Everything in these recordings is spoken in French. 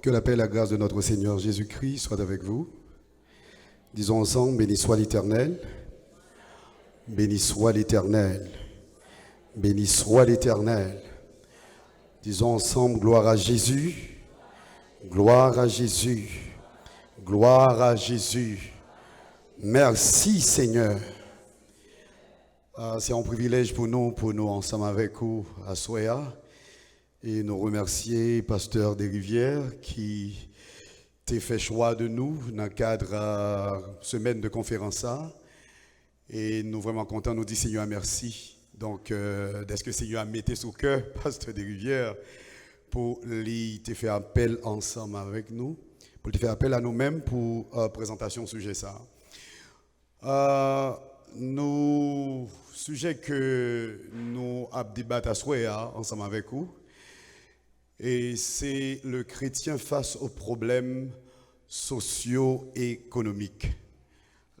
Que la paix et la grâce de notre Seigneur Jésus-Christ soient avec vous. Disons ensemble, béni soit l'Éternel, béni soit l'Éternel, béni soit l'Éternel. Disons ensemble, gloire à Jésus, gloire à Jésus, gloire à Jésus. Merci Seigneur. C'est un privilège pour nous ensemble avec vous à Soya. Et nous remercier Pasteur des Rivières qui t'a fait choix de nous dans le cadre de semaine de conférence. Et nous vraiment contents, nous dit Seigneur merci. Donc, est-ce que Seigneur a mis sous cœur, Pasteur des Rivières, pour te faire appel ensemble avec nous, pour te faire appel à nous-mêmes pour présentation sujet ça. Nous, sujet que nous avons débattu à Soya ensemble avec vous, et c'est le chrétien face aux problèmes socio-économiques.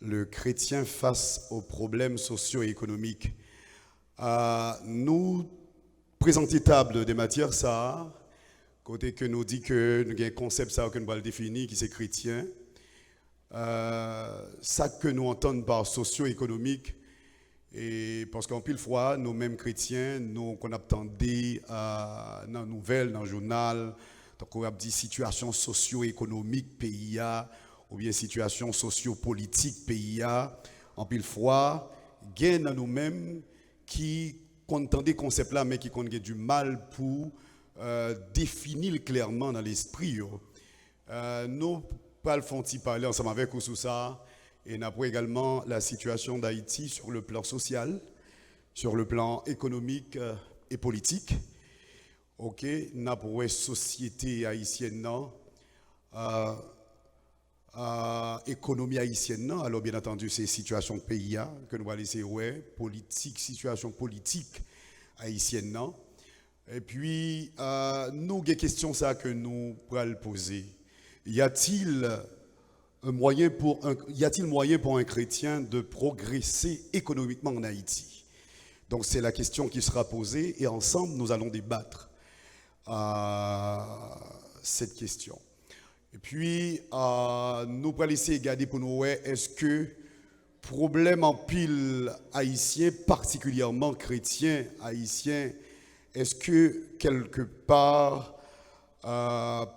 Le chrétien face aux problèmes socio-économiques. Nous présentons table des matières ça, côté que nous dit que nous avons un concept ça que nous allons le définir qui c'est chrétien. Ça que nous entendons par socio-économique. Et parce qu'en pile fois, nous mêmes chrétiens, nous qu'on attendait dans les nouvelles, dans le journal, donc on a dit situation socio-économique pays ou bien situation socio-politique pays en pile fois, gain dans nous-mêmes qui entendent des concepts là, mais qui ont du mal pour définir clairement dans l'esprit. Nous allons parler ensemble avec vous sur ça. Et nous avons également la situation d'Haïti sur le plan social, sur le plan économique et politique. Ok, nous avons la société haïtienne, économie haïtienne. Alors bien entendu, c'est situation pays que nous allons laisser politique, situation politique haïtienne. Et puis nous avons des questions ça que nous pourrons poser. Y a-t-il moyen pour un chrétien de progresser économiquement en Haïti? Donc c'est la question qui sera posée et ensemble nous allons débattre cette question. Et puis nous allons essayer de regarder pour nous est-ce que problème en pile haïtien, particulièrement chrétien haïtien, est-ce que quelque part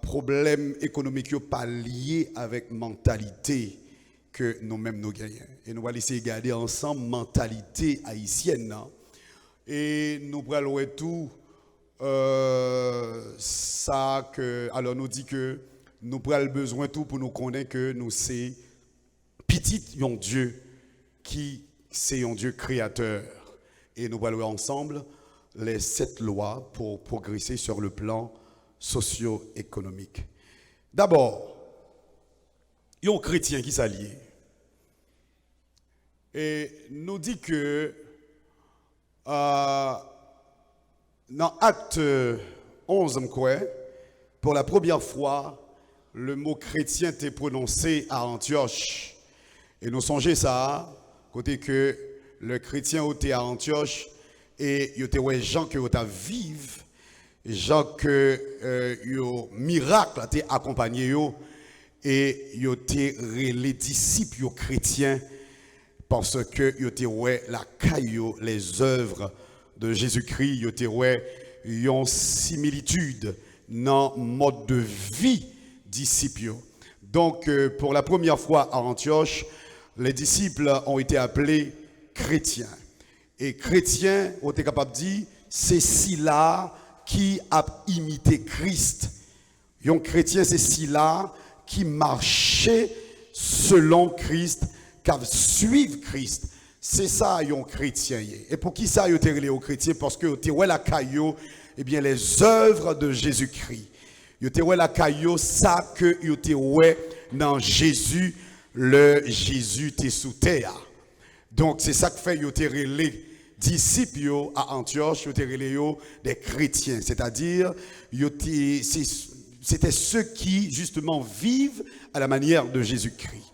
problème économique pas lié avec mentalité que nous-mêmes nous gagnons. Et nous allons essayer de garder ensemble mentalité haïtienne. Et nous allons tout ça que alors nous dit que nous avons besoin tout pour nous connaître que nous c'est petit un Dieu qui c'est un Dieu créateur. Et nous allons ensemble les 7 lois pour progresser sur le plan socio-économique. D'abord, il y a un chrétien qui s'allie. Et nous dit que dans Acte 11, pour la première fois, le mot chrétien était prononcé à Antioche. Et nous songeons ça, côté que le chrétien était à Antioche et il était gens qui étaient vivre. Gens que yo miracle a été accompagné yo et yo té les disciples yo chrétiens parce que yo té la caillou les œuvres de Jésus-Christ yo té yon similitude dans mode de vie disciples. Donc pour la première fois à Antioche, les disciples ont été appelés chrétiens. Et chrétiens ont été capables de dire c'est si là qui a imité Christ. Un chrétien, c'est celui-là qui marchait selon Christ, qui a suivi Christ. C'est ça, un chrétien. Et pour qui ça, il est relé au chrétien? Parce que tu vois la caillou, eh bien, les œuvres de Jésus-Christ. Il te la caillou, ça que il te dans Jésus, le Jésus t'es sous terre. Donc, c'est ça que fait, il te relé disciples à Antioche, des chrétiens, c'est-à-dire c'était ceux qui justement vivent à la manière de Jésus-Christ.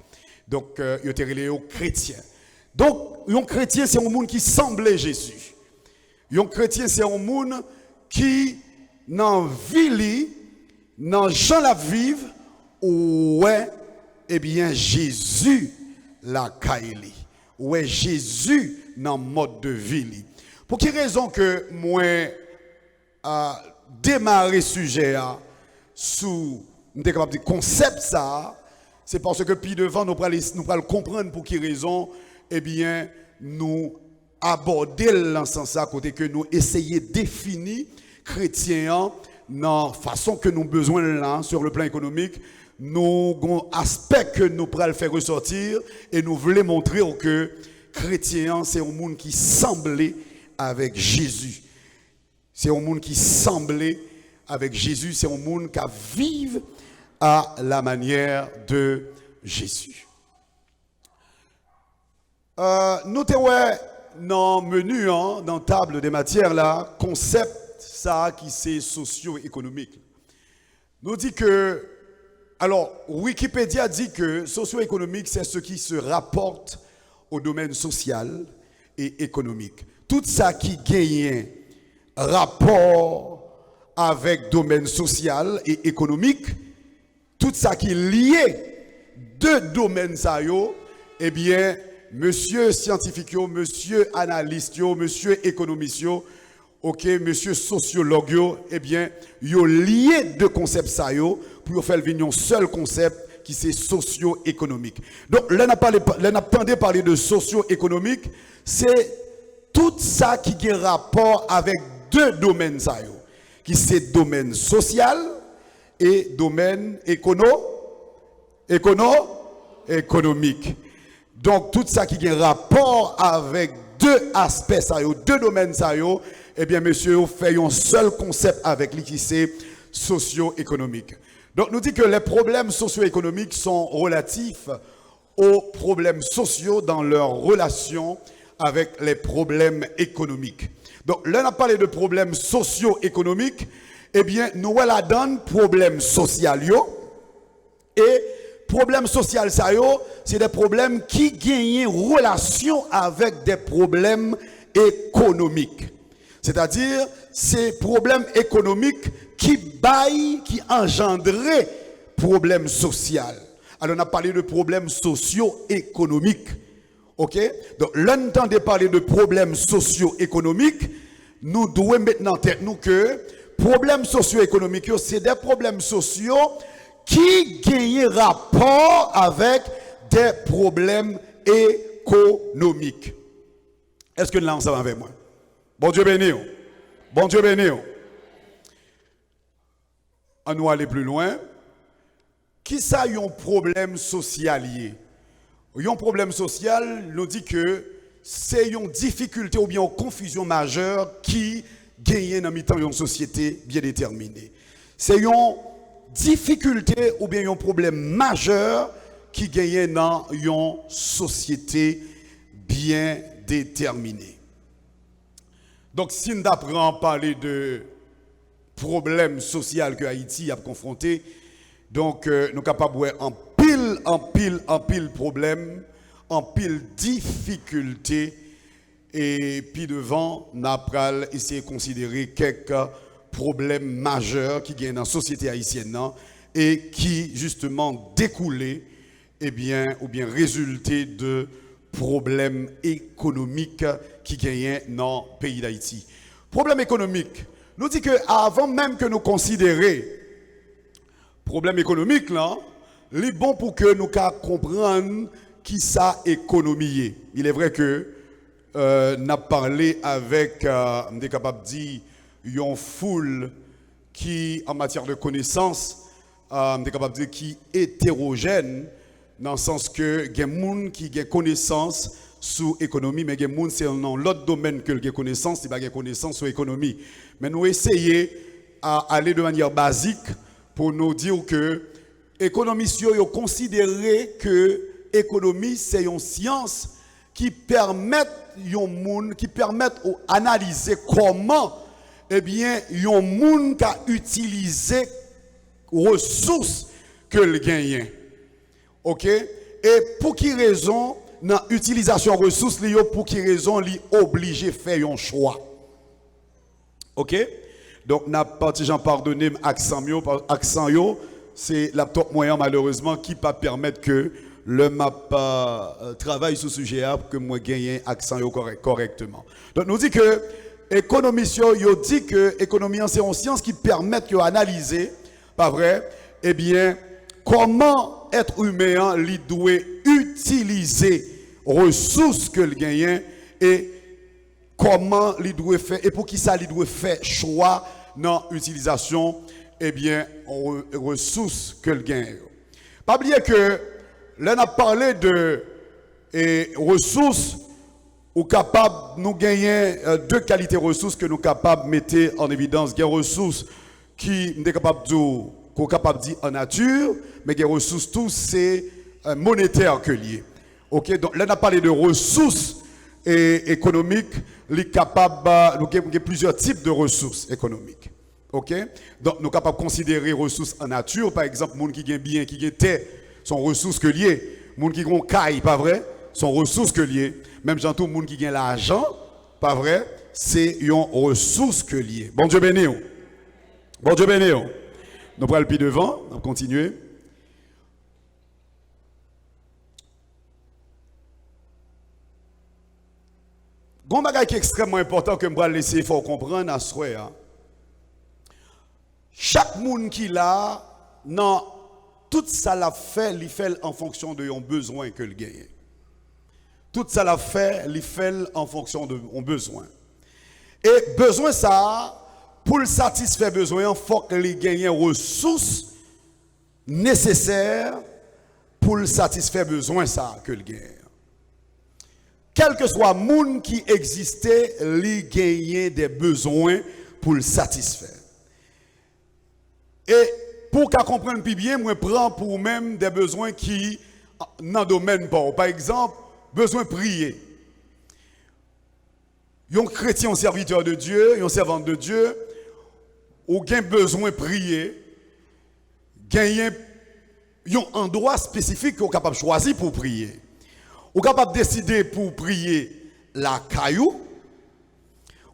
Donc, ils étaient chrétiens. Donc, un chrétien, c'est un monde qui semblait Jésus. Un chrétien, c'est un monde qui, dans la vie, dans Jean la vive, ouais, eh bien, Jésus la kaili. Ouais, Jésus dans le mode de vie. Pour quelle raison que moi, démarrer sujet sous le concept ça, c'est parce que puis devant nous allons comprendre pour quelle raison, eh bien, nous aborder l'ensemble à côté que nous essayer de définir chrétien dans la façon que nous avons besoin là sur le plan économique, nous avons un aspect que nous pourrons faire ressortir et nous voulons montrer que chrétien c'est un monde qui semblait avec Jésus. C'est un monde qui semblait avec Jésus, c'est un monde qui vive à la manière de Jésus. Nous te ouais dans le menu, dans la table des matières là, concept ça qui c'est socio-économique. Nous dit que, alors Wikipédia dit que socio-économique c'est ce qui se rapporte au domaine social et économique. Tout ça qui gagne rapport avec domaine social et économique, tout ça qui est lié de domaines ça yo, eh bien monsieur scientifique, monsieur analyste, monsieur économiste, ok, monsieur sociologue, eh bien, yo lié de concepts ça yo pour faire venir un seul concept qui c'est socio-économique. Donc, là n'a pas parlé de socio-économique, c'est tout ça qui a rapport avec deux domaines ça yo, qui c'est domaine social et domaine économique. Donc, tout ça qui a rapport avec deux aspects, deux domaines, eh bien, monsieur, fait un seul concept avec lui qui c'est socio-économique. Donc, nous dit que les problèmes socio-économiques sont relatifs aux problèmes sociaux dans leur relation avec les problèmes économiques. Donc, là, on a parlé de problèmes socio-économiques, eh bien, nous, la donne problèmes sociaux et problèmes sociaux, c'est des problèmes qui gagnent relation avec des problèmes économiques. C'est-à-dire, ces problèmes économiques qui engendraient problèmes sociaux. Alors, on a parlé de problèmes socio-économiques. OK? Donc, l'entend de parler de problèmes socio-économiques, nous devons maintenant en tête nous que problèmes socio-économiques, c'est des problèmes sociaux qui gagne rapport avec des problèmes économiques. Est-ce que là, on s'en va avec moi? Bon Dieu béni. Bon Dieu béni. On va aller plus loin. Qui ça a un problème social? Un problème social nous dit que c'est une difficulté ou bien une confusion majeure qui gagne dans une société bien déterminée. C'est une difficulté ou bien un problème majeur qui gagne dans une société bien déterminée. Donc, si nous apprenons à parler de problèmes sociaux que Haïti a confronté, donc nous sommes capables de voir en pile problème, en pile difficulté, et puis devant, nous allons essayer de considérer quelques problèmes majeurs qui gagnent dans la société haïtienne et qui justement découlaient ou bien résultaient de problèmes économiques qui gagnent dans le pays d'Haïti. Problème économique, nous dit que avant même que nous considérions problème économique là, il est bon pour que nous comprenions qui ça économiser. Il est vrai que nous avons parlé avec, on est capable de dire, une foule qui, en matière de connaissances, on est capable de dire qui est hétérogène, dans le sens que il y a des gens qui ont connaissance sur l'économie, mais il y a des gens c'est dans l'autre domaine que les connaissances, c'est pas des connaissances sur l'économie. Mais nous essayons à aller de manière basique pour nous dire que l'économie, ils considéré que l'économie, c'est une science qui permet d'analyser comment eh bien, il y a un monde qui a utilisé les ressources que le gagne. OK? Et pour quelle raison, dans l'utilisation de ressources, pour quelle raison, il est obligé de faire un choix. OK? Donc, n'a pas de gens pardonné accent yo, c'est laptop moyen malheureusement qui pas permettre que le map travaille sur ce sujet que moi gagne accent yo correctement. Donc, nous dit que économiste yo dit que économie c'est une science qui permet de analyser, pas vrai? Eh bien, comment être humain lui doit utiliser ressources que le gagne et comment il doit faire et pour qui ça il doit faire choix dans l'utilisation eh bien ressources que le gagne. Pas oublier que là on a parlé de ressources ou capable nous gagner deux qualités ressources que nous capables mettre en évidence. Des ressources qui nous capable de qu'on capable dire en nature, mais des ressources tous c'est monétaire que lié. OK, donc là on a parlé de ressources économiques, les capables nous avons plusieurs types de ressources économiques. OK? Donc nous sommes capables de considérer ressources en nature, par exemple, les gens qui ont bien, qui ont terre, sont ressources que liées. Les gens qui ont caille, pas vrai, sont ressources que liées. Même gens tout le monde qui ont l'argent, pas vrai, c'est une ressource que liées. Bon Dieu béni. Bon Dieu béni. Nous prenons le pied devant, on va continuer. Un bagage qui est extrêmement important que je vais laisser faut comprendre à ce moment. Chaque monde qui l'a, non, tout ça l'a fait, il fait en fonction de son besoin que le gagne. Tout ça l'a fait, il fait en fonction de son besoin. Et besoin ça, pour le satisfaire besoin, il faut qu'il gagne ressources nécessaires pour le satisfaire besoin ça que le gagne. Quel que soit le monde qui existait, il gagnait des besoins pour le satisfaire. Et pour qu'on comprenne plus bien, je prends pour même des besoins qui, dans le domaine, par exemple, besoin de prier. Un chrétien, un serviteur de Dieu, un servant de Dieu, ou gain besoin de prier, gagner un endroit spécifique qu'on est capable de choisir pour prier. Ou capable de décider pour prier la caillou,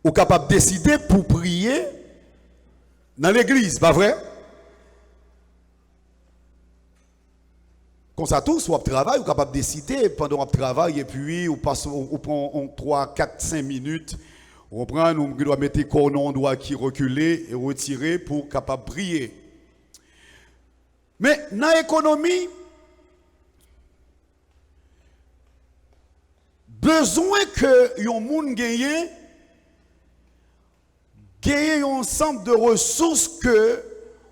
ou capable de décider pour prier dans l'église, pas vrai? Comme ça, tout, soit travail, ou capable de décider pendant le travail, et puis, ou prend 3, 4, 5 minutes, on prend, on doit mettre le corps, on doit qui reculer et retirer pour capable de prier. Mais dans l'économie, besoin que yon moun gagne un ensemble de ressources que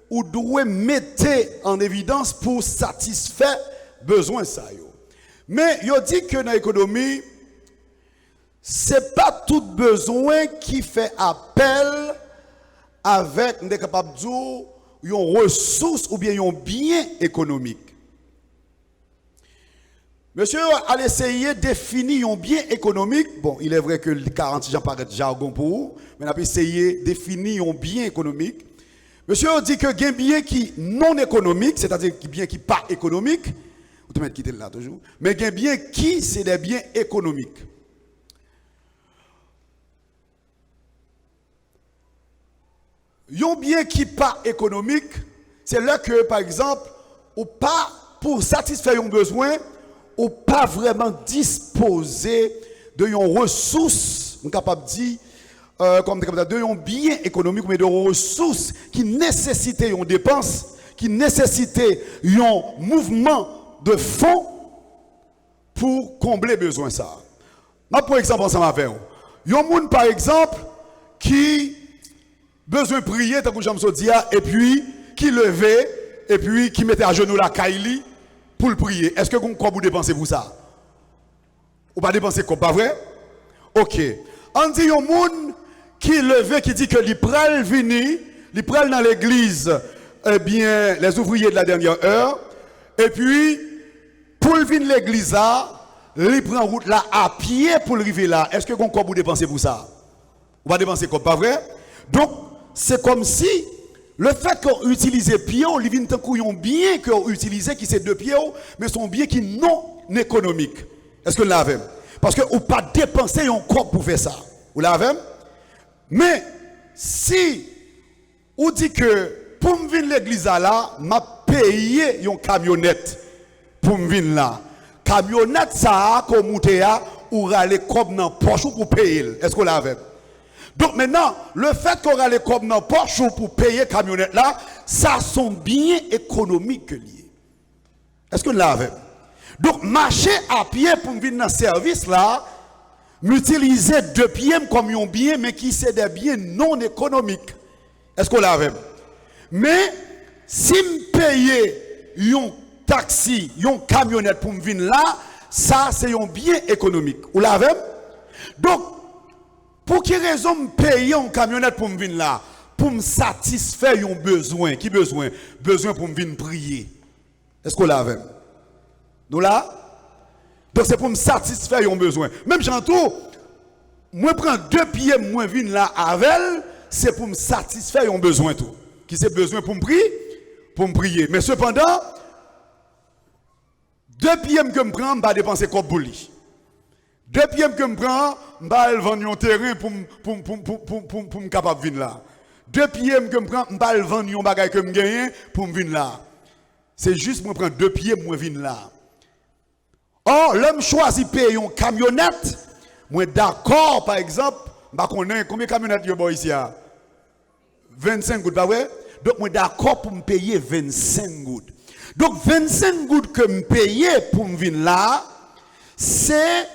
ou doit mettre en évidence pour satisfaire besoin ça yo. Mais yo dit que dans l'économie c'est pas tout besoin qui fait appel avec on est capable de dire yon ressources ou bien yon bien économique. Monsieur a essayé de définir un bien économique. Bon, il est vrai que les 40 gens paraissent jargon pour vous, mais on a essayé de définir un bien économique. Monsieur a dit que il y a un bien qui non économique, c'est-à-dire un bien qui pas économique, vous te mettez quitter là toujours, mais il y a un bien qui c'est des biens économiques. Un bien qui pas économique, c'est là que par exemple, ou pas pour satisfaire un besoin, ou pas vraiment disposer de ressources, on est capable de dire, de un bien économique, mais de ressources qui nécessitent une dépense, qui nécessitent un mouvement de fonds pour combler besoin ça. Moi, pour exemple, ensemble avec vous, il y a un monde, par exemple, qui besoin de prier, tant que j'aime ça dire, et puis qui levait, et puis qui mettait à genoux la kaili, pour le prier. Est-ce que vous dépensez pour ça? Ou pas dépenser comme pas vrai? Ok. On dit un monde qui levé, qui dit que les pral venir, les pral dans l'église, eh bien, les ouvriers de la dernière heure, et puis, pour venir l'église là, il prend route là à pied pour arriver là. Est-ce que vous dépensez pour ça? Ou pas dépenser comme pas vrai? Donc, c'est comme si le fait qu'on utilise pied, on vient tant qu'on bien qu'on utilise qui c'est deux pieds, mais son bien qui non économique. Est-ce que vous l'avez? Parce que vous pas dépenser un corps pour faire ça. Vous l'avez? Mais si ou dit que pour me venir l'église là, m'a payé une camionnette pour me venir là. Camionnette ça comme monter ou râler comme dans poche pour payer. Est-ce qu'on l'a avec? Donc maintenant, le fait qu'on râle comme dans poche pour payer camionnette là, ça sont bien économiques liés. Est-ce qu'on l'a avec? Donc marcher à pied pour me venir dans ce service là, m'utiliser 2 pieds comme un bien mais qui c'est des biens non économiques. Est-ce qu'on l'a avec? Mais si me payer un taxi, une camionnette pour me venir là, ça c'est un bien économique. Vous l'avez? Donc, pour quelle raison me payer une camionnette pour me venir là? Pour me satisfaire un besoin. Qui besoin? Besoin pour me venir prier. Est-ce qu'on l'avait? Nous là? Donc c'est pour me satisfaire un besoin. Même j'entends, moi prends 2 pieds, moi venir là avec elle, c'est pour me satisfaire un besoin tout. Qui c'est besoin pour me prier? Pour me prier. Mais cependant, 2 pieds que je prends, je vais dépenser comme bouli. 2 pieds que je prends, je vais vendre un terrain pour me capable de venir là. 2 pieds que je prends, je vais vendre un bagage que je gagne pour me venir là. C'est juste pour prendre 2 pieds pour me venir là. Or, l'homme choisit payer une camionnette. Moi d'accord, par exemple, je connais combien de camionnettes il y a ici? 25 gouttes, pas vrai? Donc, moi d'accord pour me payer 25 gouttes. Donc, 25 gouttes que me payer pour me venir là, c'est,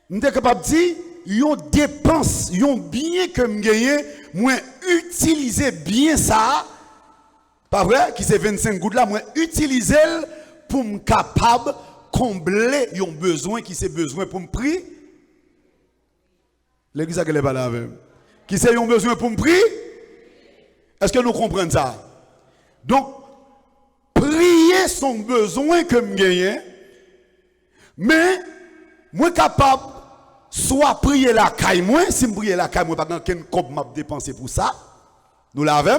je suis capable de dire, une dépense, un bien que me gagne, moi utiliser bien ça, pas vrai? Qui c'est 25 gouttes là, moi utiliser pour me capable combler un besoin qui c'est besoin pour me prier. L'église a qu'elle est pas là avec. Qui c'est un besoin pour me prier? Est-ce que nous comprenons ça? Donc, prier son besoin que me gagne, mais moi capable soit prier la caille moi, si me prier la caille moi pas qu'un cop m'a dépensé pour ça. Nous l'avons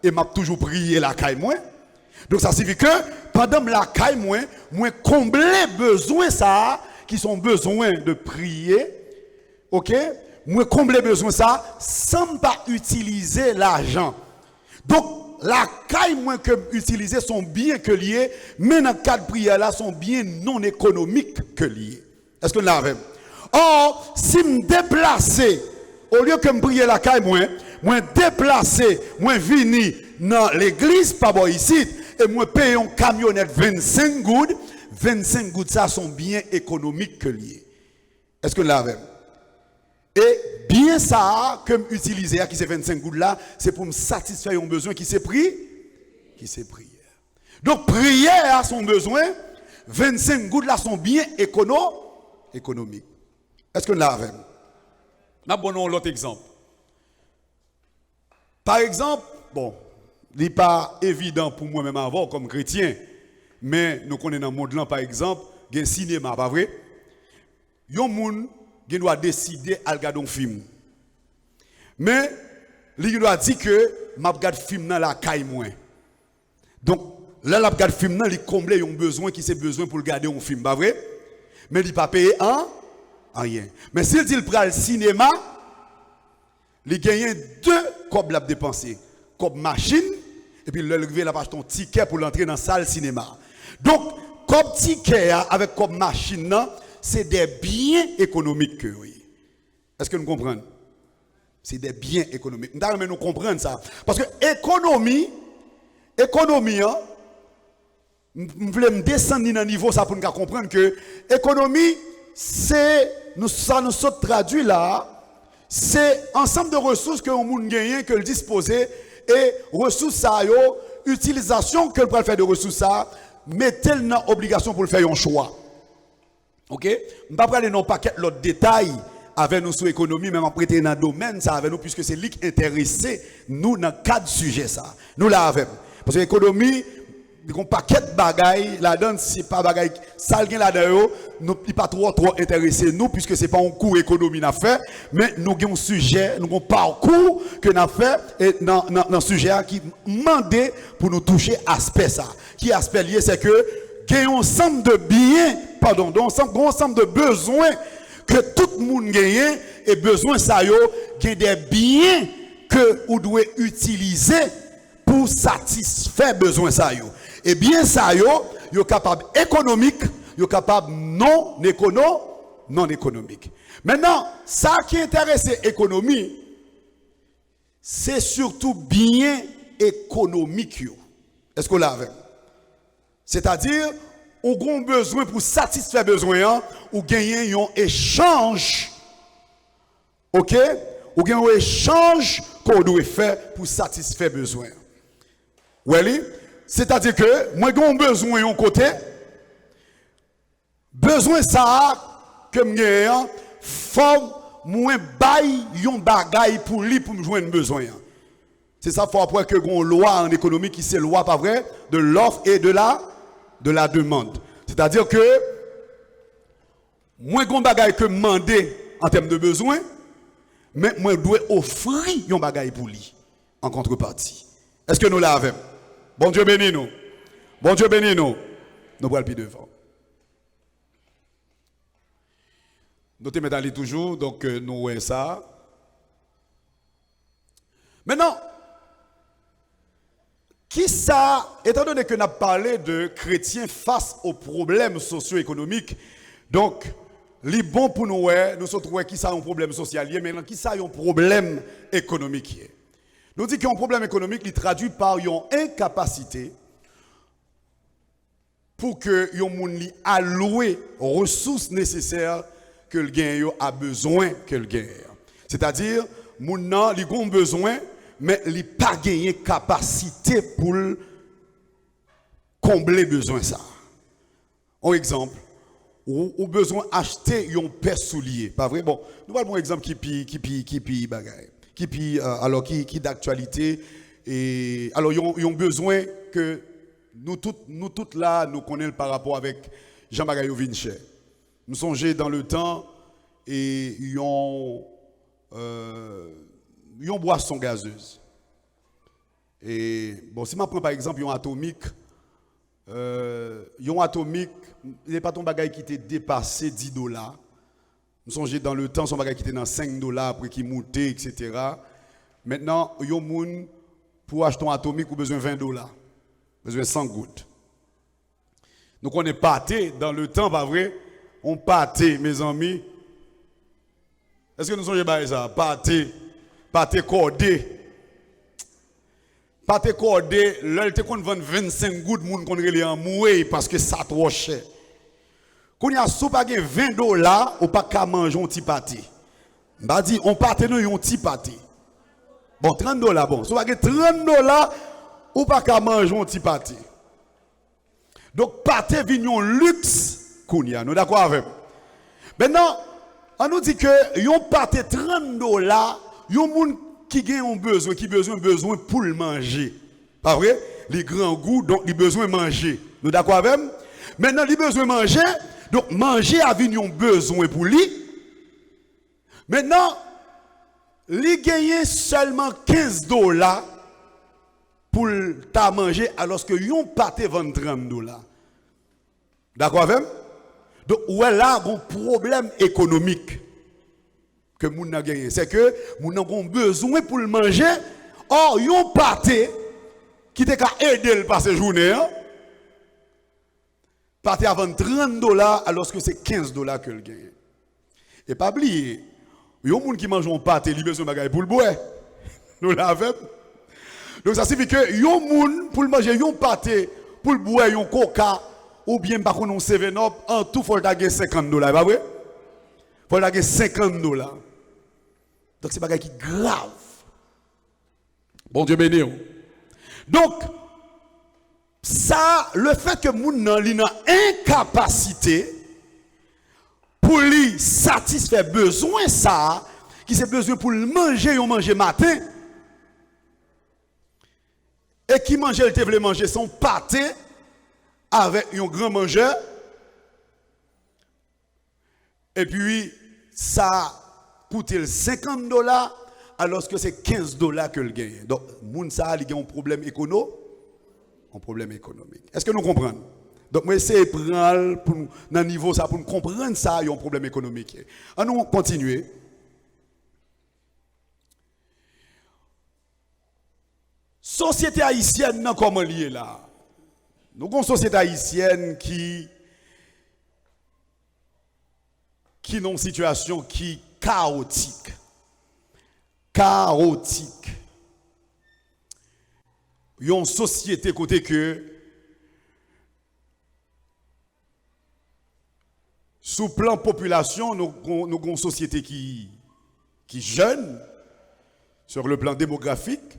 et m'a toujours prié la caille moi. Donc ça signifie que pendant la caille moi combler besoin ça qui sont besoins de prier. OK? Moi combler besoin ça sans pas utiliser l'argent. Donc la caille moi que utiliser sont bien que liés, mais dans le cadre de prière là sont bien non économiques que liés. Est-ce que nous l'avons? Or, si me déplacer au lieu que me prier la caille moi déplacer, moi venir dans l'église pas bon ici et moi payer une camionnette 25 gouttes ça sont bien économiques que liés. Est-ce que nous l'avons? Et bien ça que m'utiliser qui c'est 25 gouttes là, c'est pour me satisfaire un besoin qui s'est pris, prière. Donc prière a son besoin, 25 gouttes là sont bien économiques. Est-ce que nous l'avons? Nous prenons l'autre exemple. Par exemple, bon, il n'est pas évident pour moi-même avant comme chrétien, mais nous connaissons dans le monde là, par exemple, il y a un cinéma, pas vrai? Il y a un monde qui doit décider à regarder un film. Mais, il doit dire que je regarde le film dans la caille moins. Donc, là, je regarde le film, il comble un besoin qui c'est besoin pour regarder un film, pas vrai? Mais il ne pas payer rien. Mais s'il dit qu'il prend le cinéma, il gagne 2 comme l'a dépensé. Comme machine, et puis il lever la page ton ticket pour l'entrer dans la salle cinéma. Donc, comme ticket avec comme machine, c'est des biens économiques que oui. Est-ce que nous comprenons? C'est des biens économiques. Nous comprenons ça. Parce que économie, je voulais me descendre dans le niveau ça pour nous comprendre que économie, c'est, ça nous traduit là, c'est ensemble de ressources que l'on gagne, que le disposer, et ressources ça, utilisation que le peut faire de ressources ça, mettez-le dans l'obligation pour le faire un choix. OK? Je ne vais pas parler non paquet l'autre détail avec nous sur l'économie, même en prêter dans le domaine, ça avec nous, puisque c'est lui qui intéressé nous dans 4 sujets ça. Nous l'avons. Parce que l'économie, il y a un paquet de bagailles, là-dedans, c'est pas bagaille, ça vient là-dedans, nous ne pas trop intéressé nous, puisque ce n'est pas un cours économie n'a fait, mais nous avons un sujet, nous avons un parcours que nous avons fait, et dans un sujet qui demandé pour nous toucher aspect ça. Qui aspect lié, c'est que, il y a un ensemble de biens, pardon, un ensemble de besoins que tout le monde gagne, et besoin ça, il y a des biens que vous devez utiliser pour satisfaire besoin ça yo. Et bien ça yo capable économique, yo capable non économique. Maintenant, ça qui intéresse l'économie, c'est surtout bien économique. Est-ce qu'on l'a avec? C'est-à-dire, on a besoin pour satisfaire besoin, ou gagner un échange. OK? Ou gagner un échange qu'on doit faire pour satisfaire besoin. Oui, c'est-à-dire que moi j'ai besoin d'un côté, besoin ça que j'ai faut moi bail yon bagay pour lui pour me joindre besoin. C'est ça faut après que une loi en économie qui c'est loi pas vrai de l'offre et de la demande. C'est-à-dire que moi gon bagay que demander en termes de besoin, mais moi dois offrir yon bagay pour lui en contrepartie. Est-ce que nous l'avons? Bon Dieu bénis nous. Bon Dieu bénis nous. Nous allons plus devant. Nous te mettons toujours, donc nous voyons ça. Maintenant, qui ça, étant donné que nous avons parlé de chrétiens face aux problèmes socio-économiques, donc, les bon pour nous, nous sommes qui ça a un problème social, mais qui ça a un problème économique. Nous disons qu'il y a un problème économique qui traduit par une incapacité pour que les gens allouent aux ressources nécessaires que le gagnant a besoin que le gagnant. C'est-à-dire, les gens ont besoin, mais ils n'ont pas gagné capacité pour combler besoin ça. Un exemple, ou besoin d'acheter un paire soulier, pas vrai? Bon, nous avons un exemple qui bagaille. Qui d'actualité et alors ils ont besoin que nous toutes là nous connaissons par rapport avec Jean-Marie Vinci. Nous songeons dans le temps et ils ont boisson gazeuse. Et bon, si je prends par exemple un atomique, il n'est pas ton bagage qui était dépassé $10. Nous songeons dans le temps, son bagage qui était dans $5, après qui montait, etc. Maintenant, il y a un monde pour acheter un atomique, ou besoin $20, besoin 100 gouttes. Donc on est pâté dans le temps, pas vrai? On pâté, mes amis. Est-ce que nous songeons pas ça? Pâté cordé. Pâté cordé, là, il qu'on vend 25 gouttes, moun qu'on relève en moué parce que ça trop cher. Quand il y a sous pas $20, ou pas qu'à manger un petit pâté. M'a dit on pâté nous un petit pâté. Bon $30 bon, sous pas $30 ou pas qu'à manger un petit pâté. Donc pâté vient un luxe kounya, nous d'accord avec. Maintenant, on nous dit que yon pâté $30, yon moun qui gagne un besoin, qui besoin pour le manger. Pas vrai? Les grands goûts donc il besoin manger. Nous d'accord avec? Maintenant, il besoin manger. Donc, manger a un besoin pour lui. Maintenant, il gagne seulement $15 pour ta manger, alors que yon pâté vend $30. D'accord avec? Donc, où est là un problème économique que moun a gagné? C'est que moun a besoin pour le manger. Or, yon pâté qui te ka aider le passer journée. Pâté à vendre $30 alors que c'est $15 que le gagne. Et pas oublier, il y a des gens qui mangent un pâté, ils ont besoin de bagaille pour le boire. Nous l'avons. Donc ça signifie que il y a des gens pour le manger un pâté, pour le boire un coca, ou bien par contre un 7-up, en tout, il faut gagner $50, pas vrai? Il faut gagner $50. Donc c'est bagaille qui est grave. Bon Dieu béni. Donc, ça, le fait que moun nan li nan incapacité pour lui satisfaire besoin ça, qui c'est besoin pour le manger, on manger matin, et qui mange, il te voulait manger son pâté avec un grand mangeur, et puis ça coûte $50 alors que c'est $15 que le gagne. Donc, moun ça, il a un problème économique. Un problème économique. Est-ce que nous comprenons? Donc, moi, essayer de prendre dans le niveau ça pour nous comprendre ça, il y a un problème économique. On nous continuer. société haïtienne, non, comment lié là? Nous avons une société haïtienne qui est dans une situation qui chaotique. Chaotique. Il y a une société côté que sous plan population, nous avons une société qui jeune sur le plan démographique,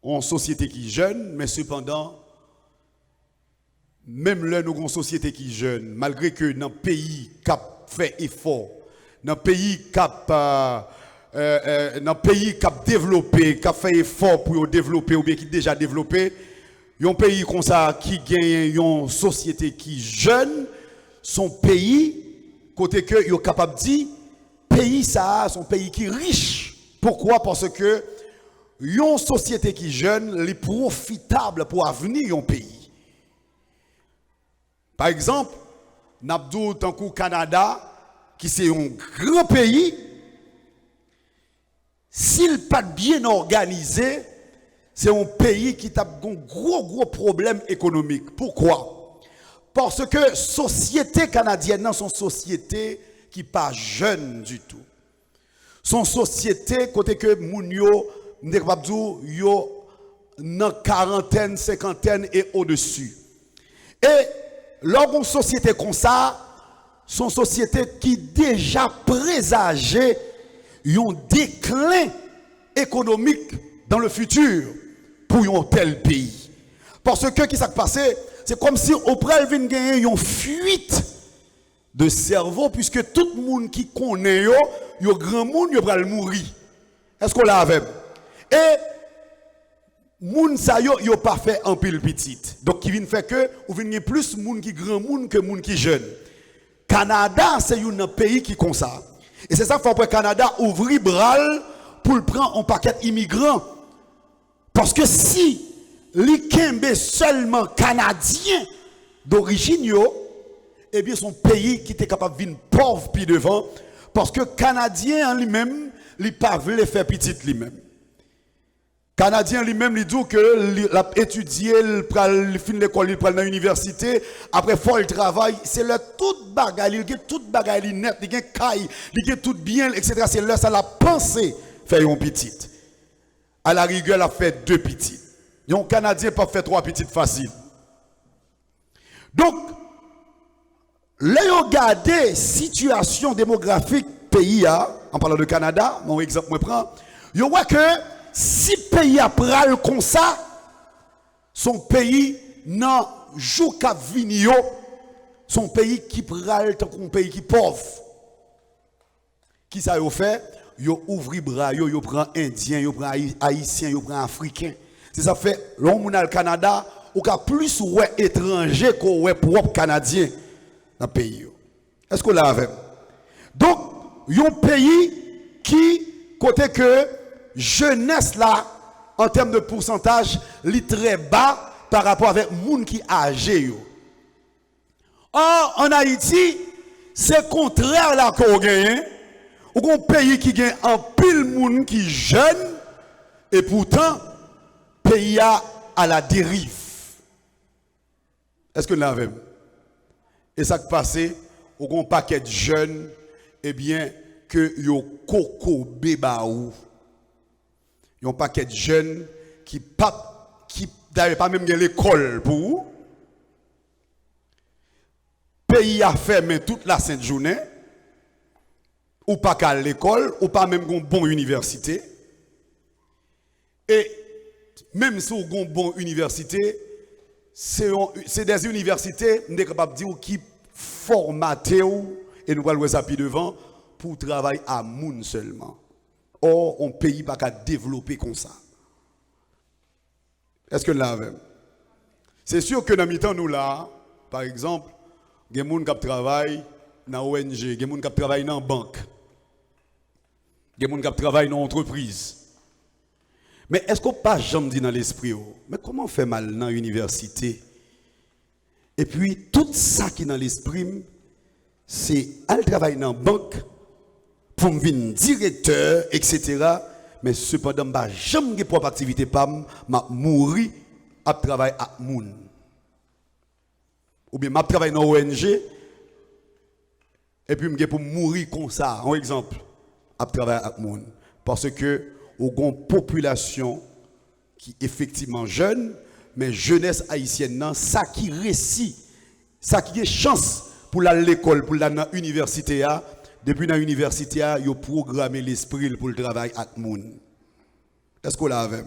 une société qui jeune, mais cependant, même là, nous avons une société qui jeune, malgré que dans le pays qui a fait effort, dans le pays qui a développé, qui a fait effort pour développer ou bien qui a déjà développé, il y a un pays comme ça qui gagne une société qui jeune, son pays, côté que il est capable de dire, pays ça, son pays qui est riche. Pourquoi? Parce que une société qui jeune, est profitable pour l'avenir d'un pays. Par exemple, Nabdou Tankou Canada, qui c'est un grand pays, s'il n'est pas bien organisé, c'est un pays qui a un gros problème économique. Pourquoi? Parce que société canadienne, sont société qui n'est pas jeune du tout. Son société, côté que Mounio, yo dans quarantaine, cinquantaine et au-dessus. Et lorsqu'une société comme ça, son société qui déjà présageait un déclin économique dans le futur pour un tel pays. Parce que, qui s'est passé, c'est comme si auprès de gagner une fuite de cerveau, puisque tout le monde qui connaît, yo grand monde, yo va mourir. Est-ce qu'on l'a avec? Et moun sa yo pas fait en pile petite. Donc qui vient faire que ou vient plus moun qui grand moun que moun qui jeune. Canada c'est un pays qui comme ça. Et c'est ça qu'il faut pour Canada ouvrir bral pour prendre un paquet immigrants. Parce que si li kembe seulement canadien d'origine yo, eh bien son pays qui était capable de venir pauvre puis devant parce que canadien en lui-même, il pas veut faire petite lui-même. Canadien lui-même, il dit que l'a étudié, il finit l'école, il prend dans l'université, après il travail, c'est là toute bagaille, il a toute bagaille net, il a caille, il a tout bien, etc. C'est là ça l'a pensé faire une petite. À la rigueur, il a fait 2 petites. Un Canadien pas fait 3 petites faciles. Donc, là, regardez la situation démographique pays, en parlant de Canada, mon exemple, je prends, vous voyez que si le pays a pris comme ça, son pays n'a pas venu, son pays qui pral un pays qui est pauvre. Qui ça a fait? Yo ouvri bras, yo prend indien, yo prend haïtien, yo prend africain. C'est ça fait l'homme dans le Canada, ou ka plus ouais étranger qu'on ouais propre canadien dans le pays. Est-ce que là avec? Donc, un pays qui côté que jeunesse là en termes de pourcentage, est très bas par rapport avec moun qui âgé. Or en Haïti, c'est contraire là qu'on gagne. Ou un pays qui gagne un pile moun qui jeune et pourtant pays à la dérive. Est-ce que nous l'avons? Et ça qui passe, ou un paquet de jeunes, eh bien que yo coco bébaou. Yon paquet de jeunes qui d'ailleurs pas même l'école pour pays a fermé toute la sainte journée ou pas qu'à l'école ou pas même une bonne université et même si on a une bonne université c'est des universités nous sommes capables de dire qui formatées et nous allons ça devant pour travailler à moun seulement. Or, on ne pays pas qu'à développer comme ça. Est-ce que nous l'avons? C'est sûr que dans le temps, nous là, par exemple, il y a des gens qui travaillent dans l'ONG, il y a des gens qui travaillent dans la banque, il y a des gens qui travaillent dans l'entreprise. Mais est-ce qu'on pas jamais dit dans l'esprit, mais comment on fait mal dans l'université? Et puis, tout ça qui est dans l'esprit, c'est aller travailler dans la banque, pour me venir directeur, etc. mais cependant, je n'ai jamais propre activité, je mourir à travailler avec moun. Ou bien, je travaille dans ONG, et puis je pour mourir comme ça, un exemple, à travailler avec moun. Parce que, il y a une population qui est effectivement jeune, mais jeunesse haïtienne, ça qui réussit, ça qui a chance pour l'école, pour l'université, depuis l'université, il a programmé l'esprit pour le travail avec les gens. Est-ce qu'on l'a avec?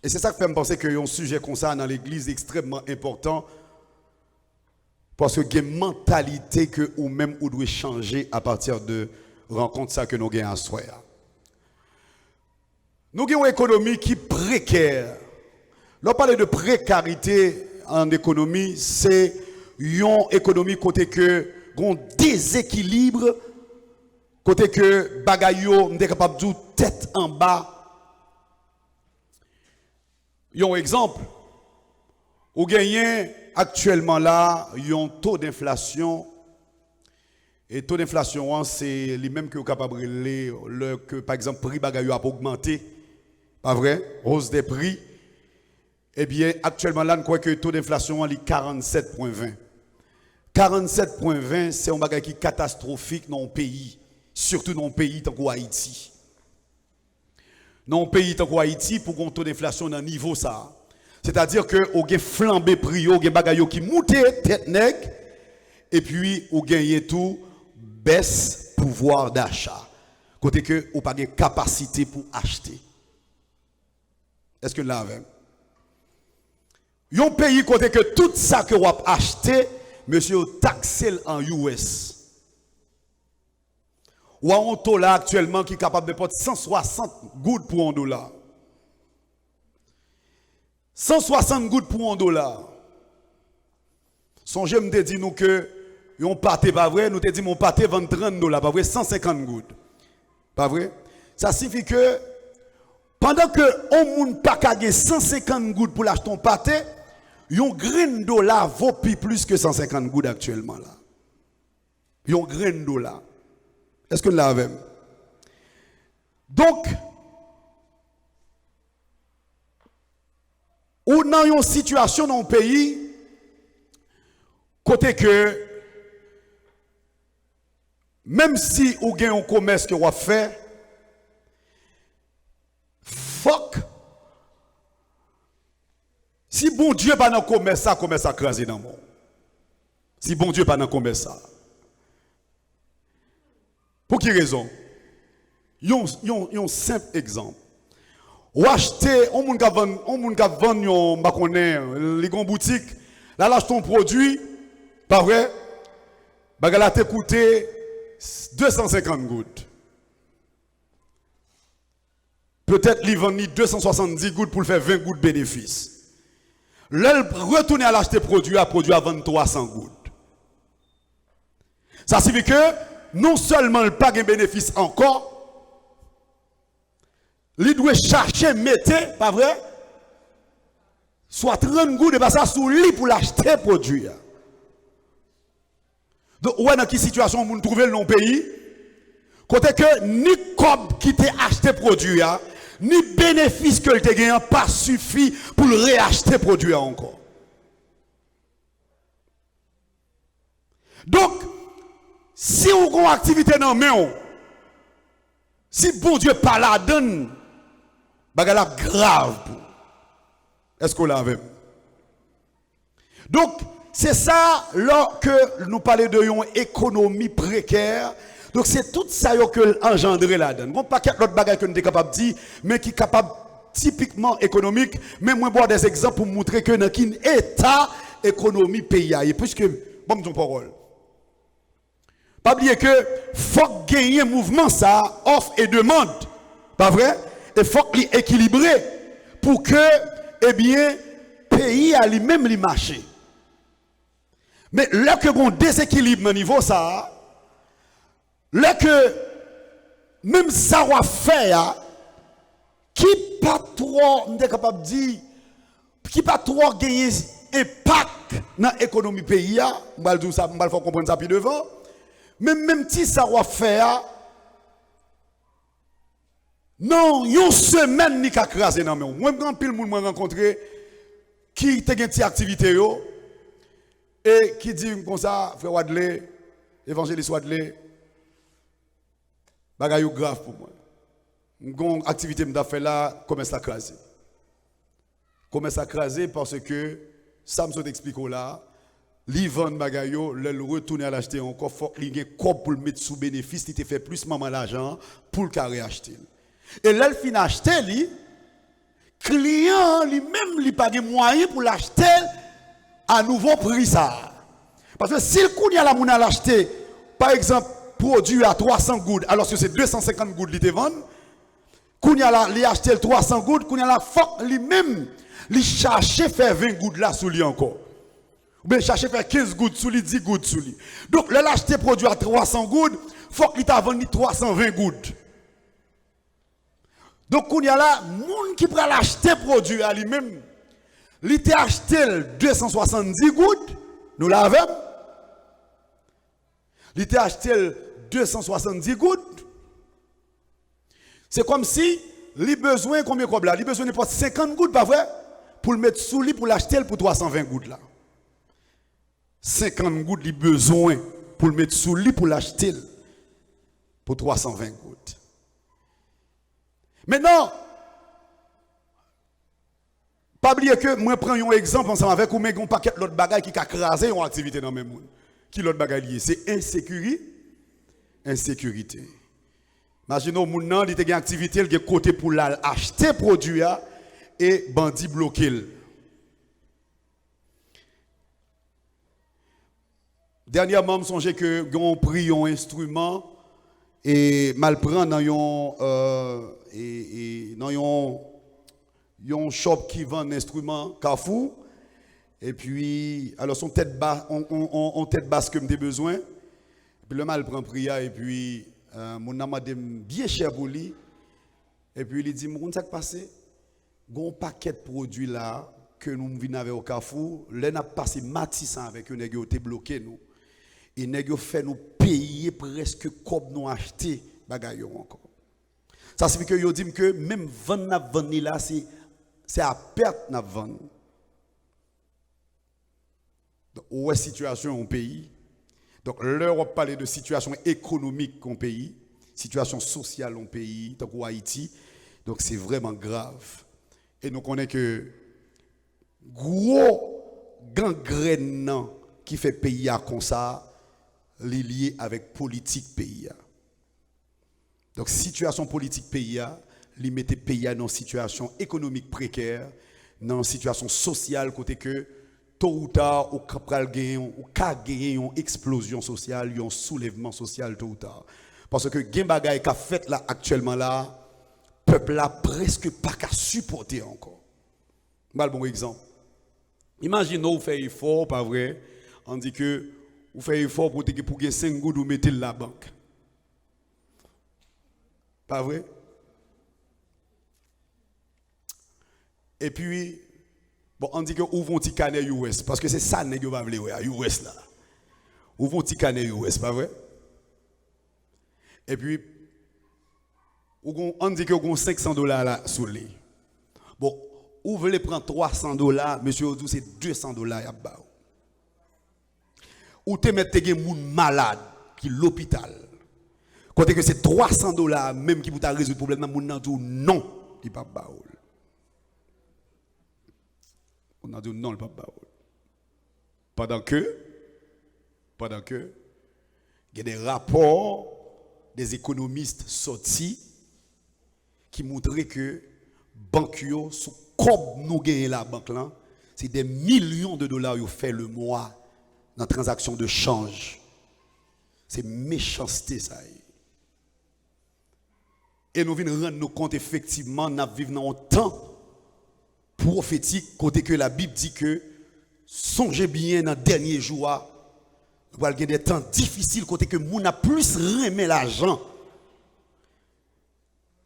Et c'est ça qui fait me penser qu'il y a un sujet comme ça dans l'église extrêmement important. Parce qu'il y a une mentalité que ou même on doit changer à partir de rencontre ça que nous avons à soi. Nous avons une économie qui est précaire. Lorsqu'on parle de précarité en économie, c'est une économie côté que un déséquilibre, côté que bagayo m'était capable de tête en bas. Un exemple, vous gagnez actuellement là, un taux d'inflation. Et taux d'inflation, c'est les mêmes que vous capable de que par exemple prix bagayo a augmenté. Pas vrai? Hausse des prix. Eh bien, actuellement là, nous croyons que le taux d'inflation est 47,20. 47,20, c'est un bagage qui est catastrophique dans un pays, surtout dans un pays tant qu'Haïti. Dans un pays tant qu'Haïti, pour qu'on taux d'inflation dans niveau ça. C'est-à-dire que vous avez flambé prix, vous avez bagage qui monte tête nègre, et puis vous gagnez tout baisse pouvoir d'achat. Côté que vous n'avez pas de capacité pour acheter. Est-ce que là avec? Un pays côté que tout ça que vous avez acheté, monsieur, taxé en US. Ou a un taux là actuellement qui est capable de porter 160 gouttes pour un dollar. 160 gouttes pour un dollar. Songez, me dit nous que yon pâté pas vrai, nous te dit mon pâté vend 30 dollars, pas vrai, 150 gouttes. Pas vrai? Ça signifie que pendant que on moun pas gagner 150 gouttes pour l'acheter un pâté, yon grain dollar vaut plus que 150 gouttes actuellement là. Yon grain dollar. Est-ce que là avec? Donc ou dans une situation dans un pays côté que même si vous avez un commerce que vous fait, fuck. Si bon Dieu pas dans le commerce, ça commence à craser dans le monde. Si bon Dieu pas dans le commerce, ça. Pour quelle raison? Un simple exemple. Ou acheter, on moun ka vend yon bakonè, les grandes boutiques, là l'achète ton produit, pas vrai? Bagala te coûté 250 gouttes. Peut-être li vend 270 gouttes pour le faire 20 gouttes de bénéfice. Là, retourner à l'acheter produit à 2300 gouttes. Ça signifie que non seulement le pas de bénéfice encore, il doit chercher, mettre, pas vrai? Soit 30 gouttes de passer sous lit pour l'acheter produit. Donc, ouais, dans quelle situation vous trouvez dans le pays? Côté que ni cob qui t'a acheté produit, ni bénéfice que le te gagne pas suffit pour le réacheter produit encore. Donc, si vous avez une activité dans le main, si bon Dieu pas la donne, bagala grave. Est-ce qu'on l'a avec? Donc, c'est ça, lorsque nous parlons de une économie précaire. Donc, c'est tout ça que engendré là-dedans. Bon, pas qu'il y a d'autres bagages que nous sommes capables de dire, mais qui est capable typiquement économique. Mais moi, je vais des exemples pour montrer que dans quel état économie pays a. Et puisque, bon, je parole. Pas oublier que faut gagner un mouvement, ça, offre et demande. Pas vrai? Et faut qu'il équilibré pour que, eh bien, pays a lui-même les marchés. Mais là que on déséquilibre au niveau ça, là que même ça va faire, qui pas trop, on est capable de dire, qui pas trop gagner impact dans l'économie pays, on va dire ça, on va comprendre ça plus devant. Mais même si ça va faire, Non, une semaine ni ka krasé nan men. Moi grand pile moun m'a rencontré qui te gen ti activité yo et qui dit comme ça frère Wadley, évangéliste Wadley, bagay yo grave pour moi. Gon activité m'da fait là, comment ça krasé. Comment ça krasé parce que ça me explique là, li vend bagay yo, le retourner à l'acheter encore faut li gen corps pour le mettre sous bénéfice, il te fait plus maman l'argent pour le carré acheter. Et là, il finit acheter, li, client lui-même, il n'a pas de moyens pour l'acheter à nouveau prix ça. Parce que si le client a l'acheter, par exemple, produit à 300 gouttes, alors que c'est 250 gouttes, il te vend, il a acheté 300 gouttes, il a lui-même, il cherche faire 20 gouttes là sous lui encore. Ou bien chercher faire 15 gouttes sous lui, 10 gouttes sous lui. Donc, là, l'acheter produit à 300 gouttes, il faut qu'il t'a vendu 320 gouttes. Donc, il y a là, moun qui prend l'acheter produit à lui-même, il t'a acheté 270 gouttes, nous l'avons. Il t'a acheté 270 gouttes. C'est comme si, il a besoin, combien de là? Il a besoin de 50 gouttes, pas vrai? Pour le mettre sous lui, pour l'acheter pour 320 gouttes là. 50 gouttes, il a besoin pour le mettre sous lui, pour l'acheter pour 320 gouttes. Maintenant, pas oublier que moi prends un exemple ensemble avec vous, mais un paquet l'autre bagaille qui a crasé une activité dans le même monde. Qui l'autre bagaille lié? C'est insécurité. Imaginez moun nan il a une activité, il a côté pour l'acheter produit et bandit bloqué. Dernièrement, je songe que on pris un instrument et mal prend dans un shop qui vend un instrument Carrefour et puis alors son tête basse on tête basse que me besoin puis le mal prend pria et puis mon amade bien cher pour lui et puis il dit mon ça qui passé gon paquet de produits là que nous venons avec au Carrefour là n'a passé matissant avec un nèg te bloqué nous et nèg fait nous payer presque comme nous acheter bagay encore. Ça signifie que yo dit que même vendre n'a vendre là c'est à perte n'a vendre. Donc ouais situation au pays. Donc l'Europe parle de situation économique au pays, situation sociale au pays, tant qu'au Haïti. Donc c'est vraiment grave. Et nous connaissons que gros gangrène qui fait pays à comme ça lié avec politique pays. Donc situation politique pays li mette pays dans une situation économique précaire, dans une situation sociale côté que tôt ou tard ou ka gagner une explosion sociale, un soulèvement social tôt ou tard. Parce que gen bagay ka fait là actuellement là, peuple là presque pas qu'à supporter encore. Mal bon exemple. Imaginez vous faites effort pas vrai, on dit que vous faites effort pour gagner 5 gouttes ou mettez la banque. Pas vrai? Et puis, bon, on dit que où vont ti canet US parce que c'est ça nèg yo va vle à US là. Où vont ti canet US, pas vrai? Et puis on dit que on $500 là sous lui. Bon, ou veut prendre $300, monsieur Odou c'est $200 y a ba. Ou te mettre gen moun malade qui l'hôpital. Quand que c'est $300 même qui pour ta résoudre problème nan moun nan dit non, il pas ba. On a dit non, le pas ba. Pendant que il y a des rapports des économistes sortis qui montraient que banque yo sous comme nous gagnons la banque là, c'est des millions de dollars yo fait le mois dans transaction de change. C'est méchanceté ça. Et nous venons rendre nous compte effectivement nous vivons dans un temps prophétique côté que la Bible dit que songez bien dans dernier jour nous allons des temps difficiles côté que moun a plus remet l'argent.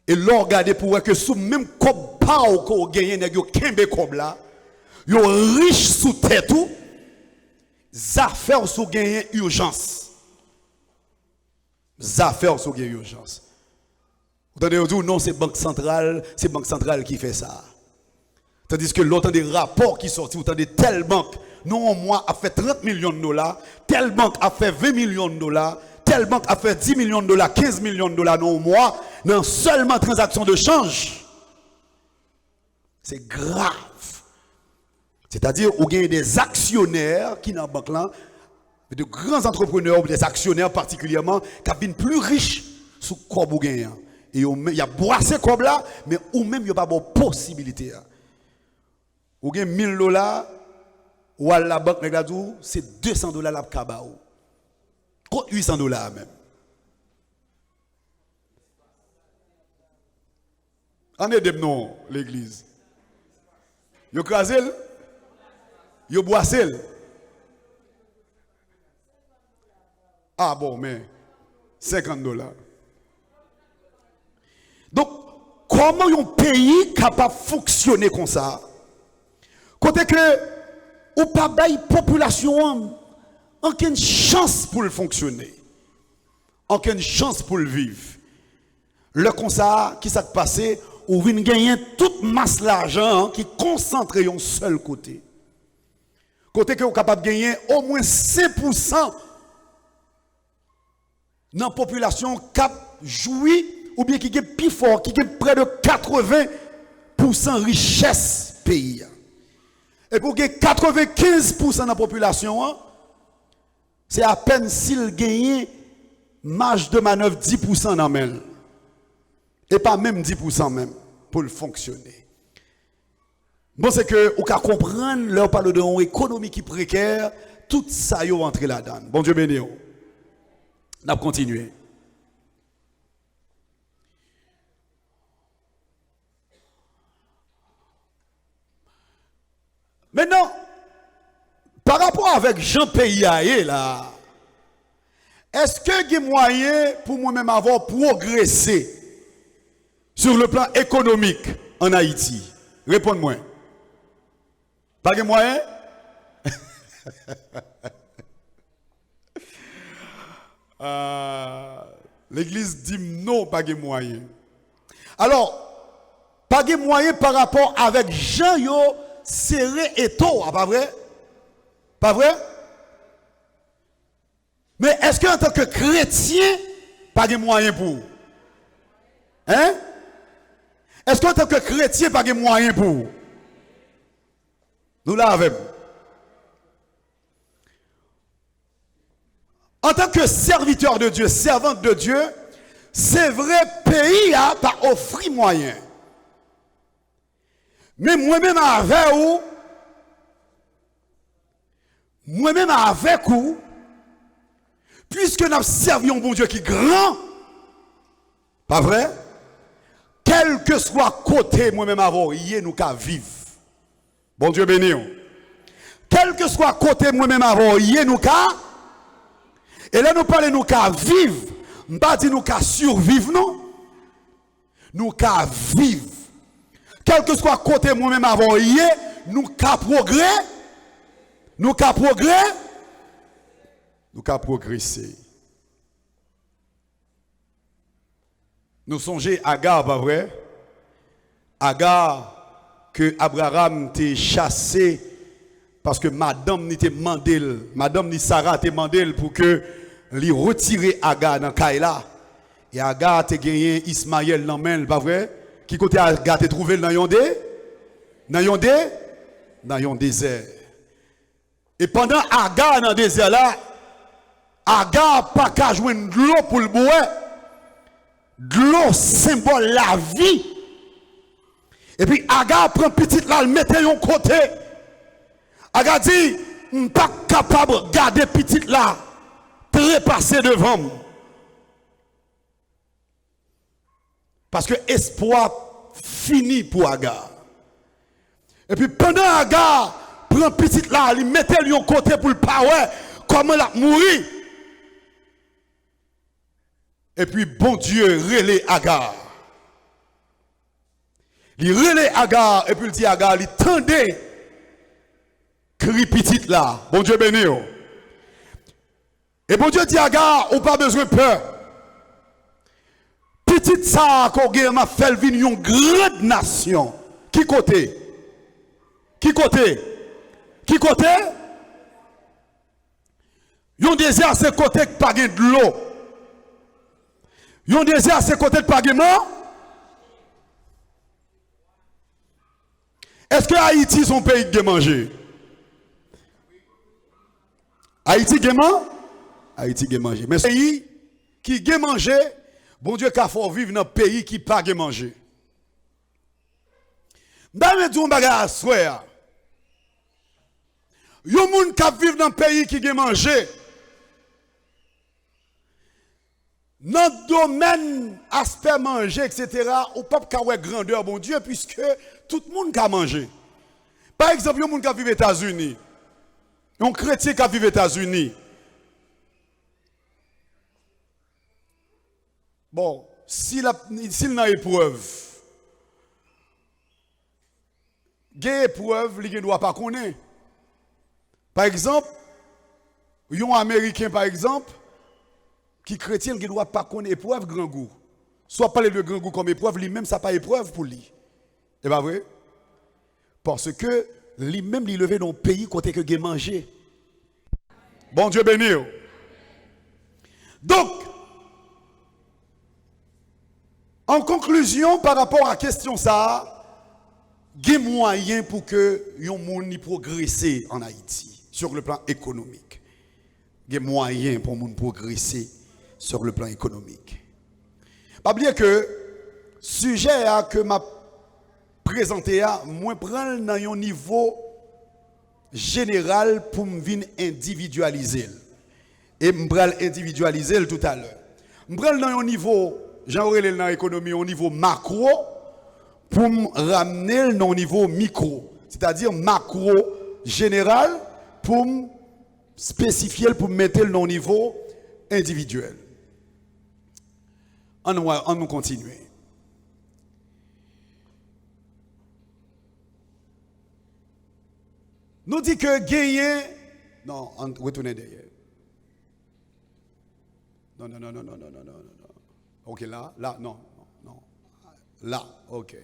Et l'on regarde pour voir que sous même comme pas ou gagner nèg yo kembe comme là, yo riche sous tête tout, affaires sous gagner urgence. Affaires sous gagner urgence. Vous entendez dire non, c'est Banque Centrale qui fait ça. Tandis que l'autre des rapports qui sortent, vous entendez telle banque, non, moi, a fait 30 millions de dollars, telle banque a fait 20 millions de dollars, telle banque a fait 10 millions de dollars, 15 millions de dollars, non, moi, dans seulement transaction de change. C'est grave. C'est-à-dire, il y a des actionnaires qui dans la banque là, de grands entrepreneurs, des actionnaires particulièrement, qui sont plus riches sous quoi vous gagnez. Et il y a boissé comme là, mais ou même il n'y a pas de possibilité. Vous avez 1000 dollars, ou à la banque, c'est 200 dollars la cabao. Contre 800 dollars même. En aide non l'église. Yo crasé, yo boissé. Ah bon, mais 50 dollars. Donc, comment un pays capable de fonctionner comme ça? Côté que, ou pas bail population, aucune chance pour le fonctionner. Aucune chance pour le vivre. Le comme ça, qui s'est passé, ou vient gagner toute masse l'argent qui concentre en seul côté. Côté que vous êtes capable de gagner au moins 5% dans la population qui jouit ou bien qui est plus fort, qui est près de 80% richesse pays. Et pour gagner 95% de la population, c'est à peine s'il gagne marge de manœuvre 10% dans le et pas même 10% même pour le fonctionner. Bon, c'est que vous pouvez comprendre, leur parle de une économie qui est précaire, tout ça est rentré là-dedans. Bon Dieu béni. On a continué. Maintenant, par rapport avec Jean Pays là, est-ce que il y a moyen pour moi-même avoir progressé sur le plan économique en Haïti? Réponds-moi. Pas de moyen? L'église dit non, pas de moyen. Alors, pas de moyen par rapport avec Jean yo serré et tôt, pas vrai? Pas vrai? Mais est-ce qu'en tant que chrétien, pas de moyen pour? Hein? Est-ce qu'en tant que chrétien, pas de moyen pour? Nous l'avons. En tant que serviteur de Dieu, servante de Dieu, c'est vrai, pays a pas offert moyen. Mais moi-même avec vous, puisque nous servons un bon Dieu qui est grand, pas vrai? Quel que soit côté moi-même avant, nous qu'à vivre. Bon Dieu béni. Quel que soit côté moi-même avant, nous qu'à. Et là nous parlons nous qu'à vivre. Nous pas dire nous qu'à survivre non. Nous qu'à vivre. Quel que soit côté moi-même avant, nous qu'à progresser. Nous qu'à progresser. Nous qu'à progresser. Nous songez Agar, pas vrai? Agar que Abraham t'ait chassé parce que madame n'était mandel, madame ni Sarah t'ait mandel pour que lui retirer Agar dans Kaila. Et Agar t'ait gagné Ismaël dans main, pas vrai? Qui côté Agar t'ait trouvé dans Yondé? Dans Yondé? Dans yon désert. Et pendant Agar dans le désert là, Agar pas qu'à jouer de l'eau pour le boire. De l'eau symbole la vie. Et puis Agar prend petite là, le mette yon côté. Agar dit, je ne suis pas capable de garder petite là, trépasser devant moi. Parce que espoir fini pour Agar. Et puis pendant Agar prend petite là, il mette yon côté pour le power, comment il a mouru. Et puis bon Dieu relève Agar. Il relève Agar et puis il dit Agar, il tendait cri petite là. Bon Dieu béni. Et bon Dieu dit Agar, on pas besoin de peur. petit ça qu'on m'a fait venir une grande nation. Qui côté? Qui côté? Qui côté? Yon désert c'est côté qui pas de l'eau. Yon désert c'est côté de pas de mort. Est-ce que Haïti son pays qui manger? Haïti qui mange? Haïti qui mange. Mais ce pays qui a mangé, bon Dieu, qu'il faut vivre dans un pays qui n'a pas manger. Dans le bagage soir, il y a des gens qui vivent dans un pays qui a mangé. Dans le domaine, aspect manger, etc., ou pas de grandeur, bon Dieu, puisque tout le monde a mangé. Par exemple, il y a des gens qui vivent aux États-Unis. Un chrétien qui vit aux États-Unis. Bon, s'il a une épreuve, il y a une épreuve, il ne doit pas connaître. Par exemple, il y a un Américain, par exemple, qui chrétien, il ne doit pas connaître épreuve grand goût. Soit parler de grand goût comme épreuve, lui-même, ça n'a pas épreuve pour lui. C'est pas vrai? Parce que lui-même, il est levé dans un pays côté que il mangé. Bon Dieu béni. Donc, en conclusion, par rapport à la question ça, il y a moyen pour que les gens progressent en Haïti sur le plan économique. Il y a moyen pour les gens progresser sur le plan économique. Pas oublier que le sujet que m'a présenté, moi prendre dans un niveau général pour me venir individualiser. Et je vais individualiser tout à l'heure. Je prends dans un niveau, j'aurai dans l'économie, au niveau macro, pour me ramener dans le niveau micro. C'est-à-dire macro général, pour me spécifier, pour me mettre dans le niveau individuel. On nous continue. Nous dit que gagner. Non, retournez derrière. Non. Ok, là, non. Là, ok.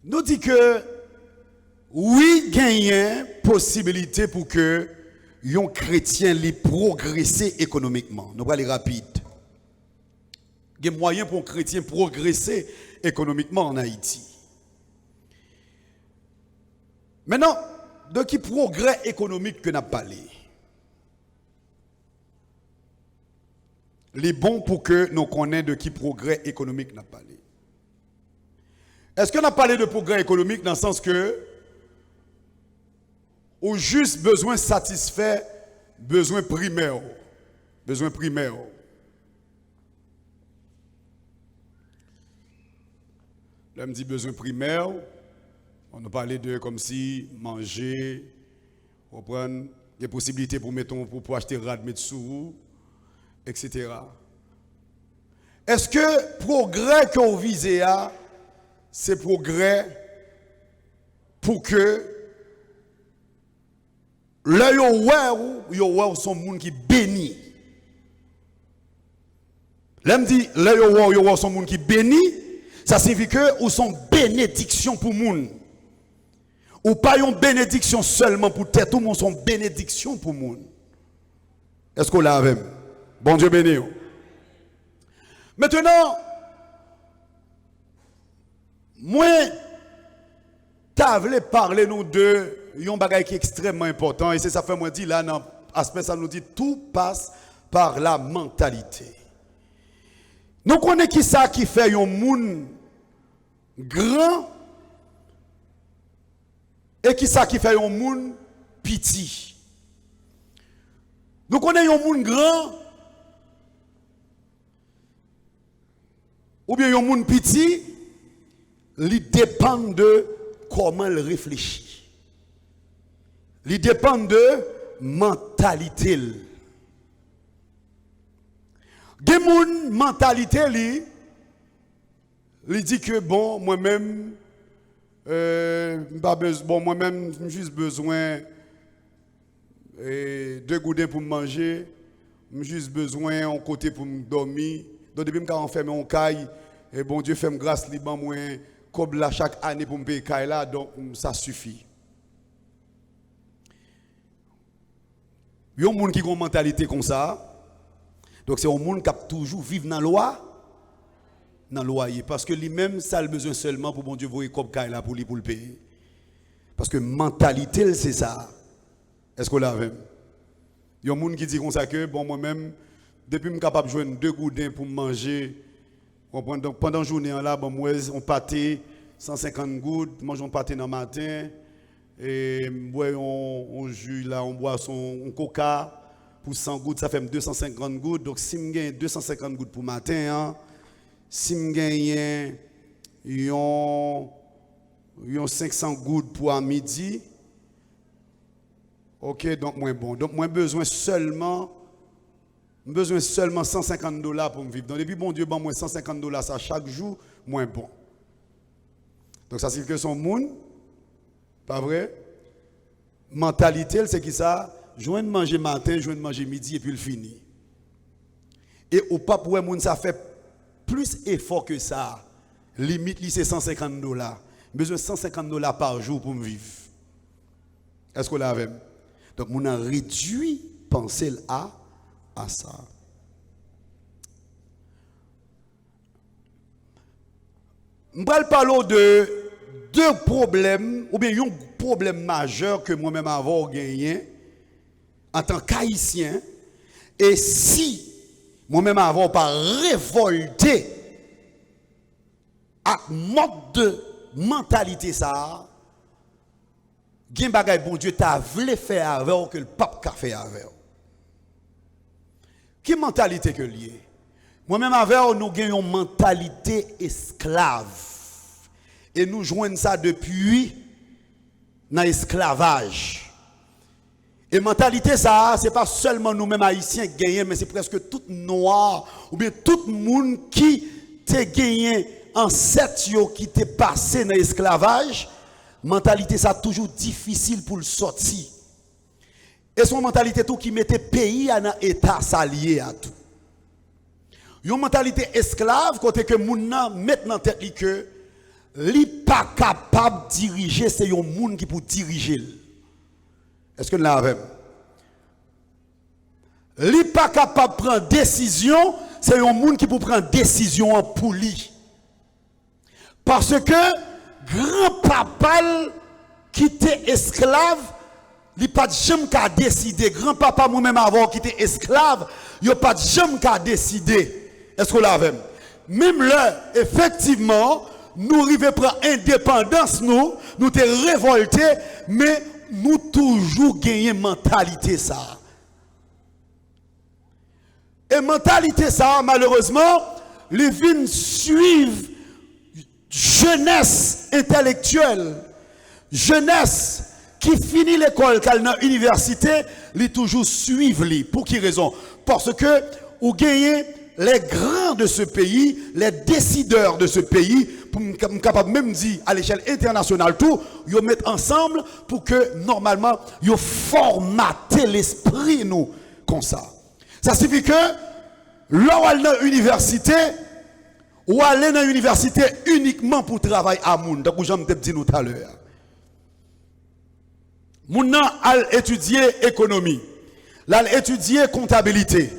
Nous dit que oui, gagner possibilité pour que les chrétiens les progresser économiquement. Nous allons aller rapide. Il y a moyen pour un chrétien progresser économiquement en Haïti. Maintenant, de qui progrès économique que nous avons parlé? Les bons pour que nous connaissions de qui progrès économique nous avons parlé. Est-ce qu'on a parlé de progrès économique dans le sens que ou juste besoin satisfait, besoin primaire? Besoin primaire. Là, me dit besoin primaire. On a parlé de comme si manger, reprendre des possibilités pour pour acheter rad mettre sous, etc. Est-ce que progrès qu'on visait à, c'est progrès pour que là yo sont monde qui béni. Là me dit là yo sont monde qui béni, ça signifie que ou sont bénédiction pour monde. Ou pas une bénédiction seulement pour tête, tout le monde sont bénédiction pour le monde. Est-ce qu'on l'a avec? Bon Dieu béni. Maintenant, moi, tu voulais parler nous de un bagage qui est extrêmement important et c'est ça fait moi dire là dans aspect ça nous dit tout passe par la mentalité. Nous connaissons qui ça qui fait un monde grand et qui ça qui fait un monde petit. Nous connaissons un monde grand ou bien un monde petit, il dépend de comment il réfléchit. Il dépend de mentalité. Des gens mentalité il dit que bon moi-même moi-même j'ai juste besoin de goudin pour manger, j'ai juste besoin d'un côté pour me dormir, Donc depuis que je ferme mon caille, et bon Dieu fait me grâce liban moi comme là chaque année pour me payer caille là, donc ça suffit. Il y a un monde qui a une mentalité comme ça. Donc c'est un monde qui a toujours vivre dans la loi, dans le loyer. Parce que lui-même, ça a besoin seulement pour bon Dieu voir comme caille là pour lui pour le payer. Parce que mentalité, c'est ça. Est-ce qu'on l'a même? Il y a un monde qui dit comme ça que, bon, moi-même, depuis que je suis capable de jouer 2 goudins pour manger, donc pendant la journée, là, bon, moi, on pâté 150 gouttes, mangeons pâté dans le matin, et on jus là, on boit son coca, pour 100 gouttes, ça fait 250 gouttes. Donc si je gagne 250 gouttes pour le matin, hein, si je gagne 500 gouttes pour à midi, ok, donc moins bon. Donc moi besoin seulement $150 pour me vivre. Donc depuis bon Dieu, bon moi $150 ça chaque jour, moins bon. Donc ça c'est que son monde, pas vrai? Mentalité, c'est qui ça? Joindre manger matin, joindre manger midi et puis le fini. Et au pas pour moun ça fait plus effort que ça. Limite c'est $150. Besoin $150 par jour pour me vivre. Est-ce qu'on l'a avec? Donc on a réduit penser à ça. Je vais parler de 2 problèmes ou bien un problème majeur que moi-même avant gagné en tant qu'haïtien. Et si moi-même avant pas révolté à mode de mentalité ça, gen bagay bon Dieu t'a voulu faire avec que le pape a fait avec. Quelle mentalité que lié? Moi-même avec nous avons une mentalité esclave. Et nous joignons ça depuis dans l'esclavage. Et mentalité ça, c'est pas seulement nous-mêmes haïtiens qui gagnons, mais c'est presque tout noir ou bien tout le monde qui t'a gagné ancêtre qui t'est passé dans l'esclavage. Mentalité ça toujours difficile pour le sortir. Et son mentalité tout qui mettait pays à un état salié à tout. Une mentalité esclave côté que moun nan met dans tête li que li pas capable de diriger, c'est un monde qui pour diriger. Est-ce que nous l'avons? Li pas capable de prendre décision, c'est un monde qui pour prendre décision pour lui. Parce que grand-papa qui était esclave, il pas de jamais qu'à décider. Grand-papa moi-même avant qui était esclave, il n'a pas de jamais qu'à décider. Est-ce que l'avons? Même là, effectivement, nous arrivons à prendre indépendance, nous sommes révoltés, mais nous toujours gagnons mentalité ça. Et mentalité ça, malheureusement, les vignes suivent jeunesse intellectuelle, jeunesse qui finit l'école, qui est dans l'université, les toujours suivent les. Pour quelle raison? Parce que vous gagnez les grands de ce pays, les décideurs de ce pays, pour capable même dire à l'échelle internationale tout, ils mettent ensemble pour que normalement ils formatent l'esprit nous comme ça. Ça signifie que là où aller dans l'université, ou aller dans l'université uniquement pour travailler à moun, donc j'en ai dit nous tout à l'heure. Moun a étudié économie, là étudié comptabilité.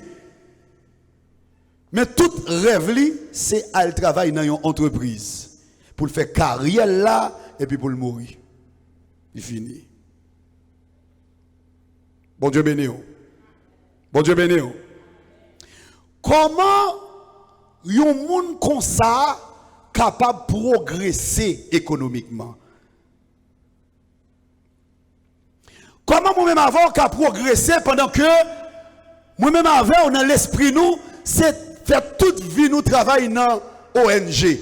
Mais tout rêve, c'est à travailler dans une entreprise. Pour le faire carrière là, et puis pour le mourir. Il finit. Bon Dieu béni. Bon Dieu béni. Comment un monde comme ça capable de progresser économiquement? Comment moi-même avant qu'à progresser pendant que moi-même avant dans l'esprit nous, c'est faire toute vie nous travailler dans ONG.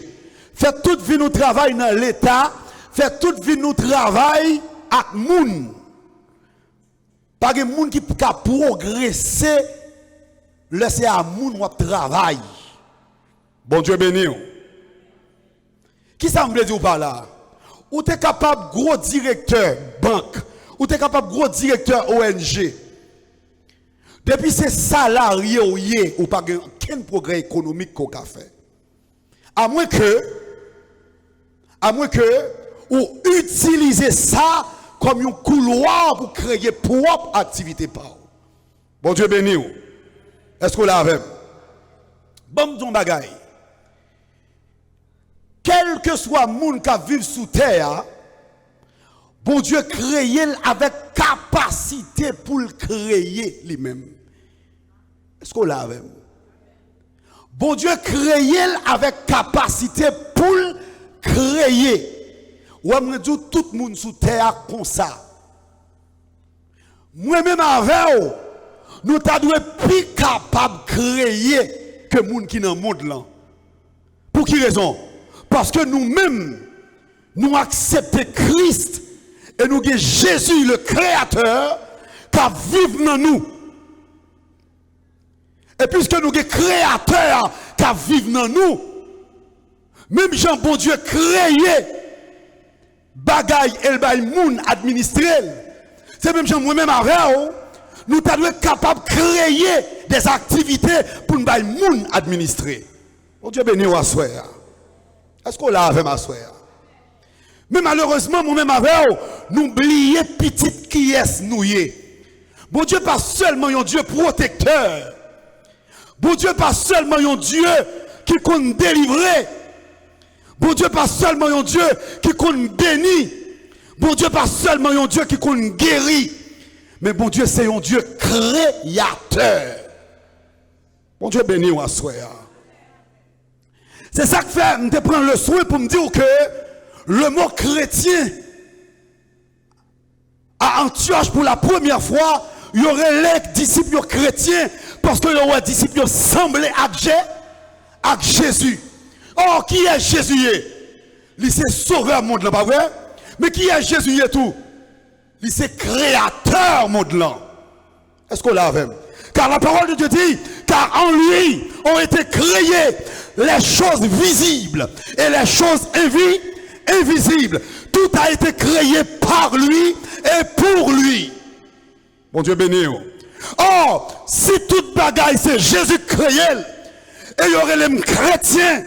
Faire toute vie nous travailler dans l'État. Faire toute vie nous travailler avec moun. Pas de moun qui peut progresser, laisser à moun ou travail. Bon Dieu béni. Qui ça me veut dire par là? Ou tu es capable gros directeur banque, ou tu es capable gros directeur ONG. Depuis ces salariés ou pas aucun progrès économique qu'on a fait. À moins que ou utiliser ça comme un couloir pour créer propre activité par. Bon Dieu béni. Est-ce qu'on l'a avec? Bon ton bagaille. Quel que soit le monde qui vit sous terre, bon Dieu créé avec capacité pour le créer lui-même. Est-ce qu'on l'a avec? Bon Dieu créé avec capacité pour le créer. Ou on dit tout le monde sous terre comme ça. Moi-même avec nous sommes plus capables de créer que les gens qui sont dans le monde là. Pour quelle raison? Parce que nous-mêmes, nous acceptons Christ et nous avons Jésus, le Créateur, qui vit dans nous. Et puisque nous avons Créateur qui vit dans nous, même Jean, bon Dieu, créé bagaille et le bail moun administré. C'est même Jean, moi-même avec nous sommes capables de créer des activités pour nous bail moun administrer. Bon Dieu béni ou assoir. Est-ce qu'on l'a avec ma soeur? Mais malheureusement, moi-même avec nous oublions petit qui est nous. Bon Dieu pas seulement un Dieu protecteur. Bon Dieu pas seulement un Dieu qui compte délivrer. Bon Dieu pas seulement un Dieu qui compte bénir. Bon Dieu pas seulement un Dieu qui compte guérir. Mais bon Dieu c'est un Dieu créateur. Bon Dieu béni ou assoir. C'est ça que fait, je prends le soin pour me dire que le mot chrétien à Antioche pour la première fois, il y aurait les disciples chrétiens parce que les disciples semblaient à Jésus. Oh, qui est Jésus? Il est sauveur monde là, pas vrai? Mais qui est Jésus tout? Il est créateur monde là. Est-ce qu'on l'a avec? Car la parole de Dieu dit, car en lui ont été créées les choses visibles et les choses invisibles. Tout a été créé par lui et pour lui. Bon Dieu béni. Or, si toute bagaille c'est Jésus créé, et il y aurait les chrétiens,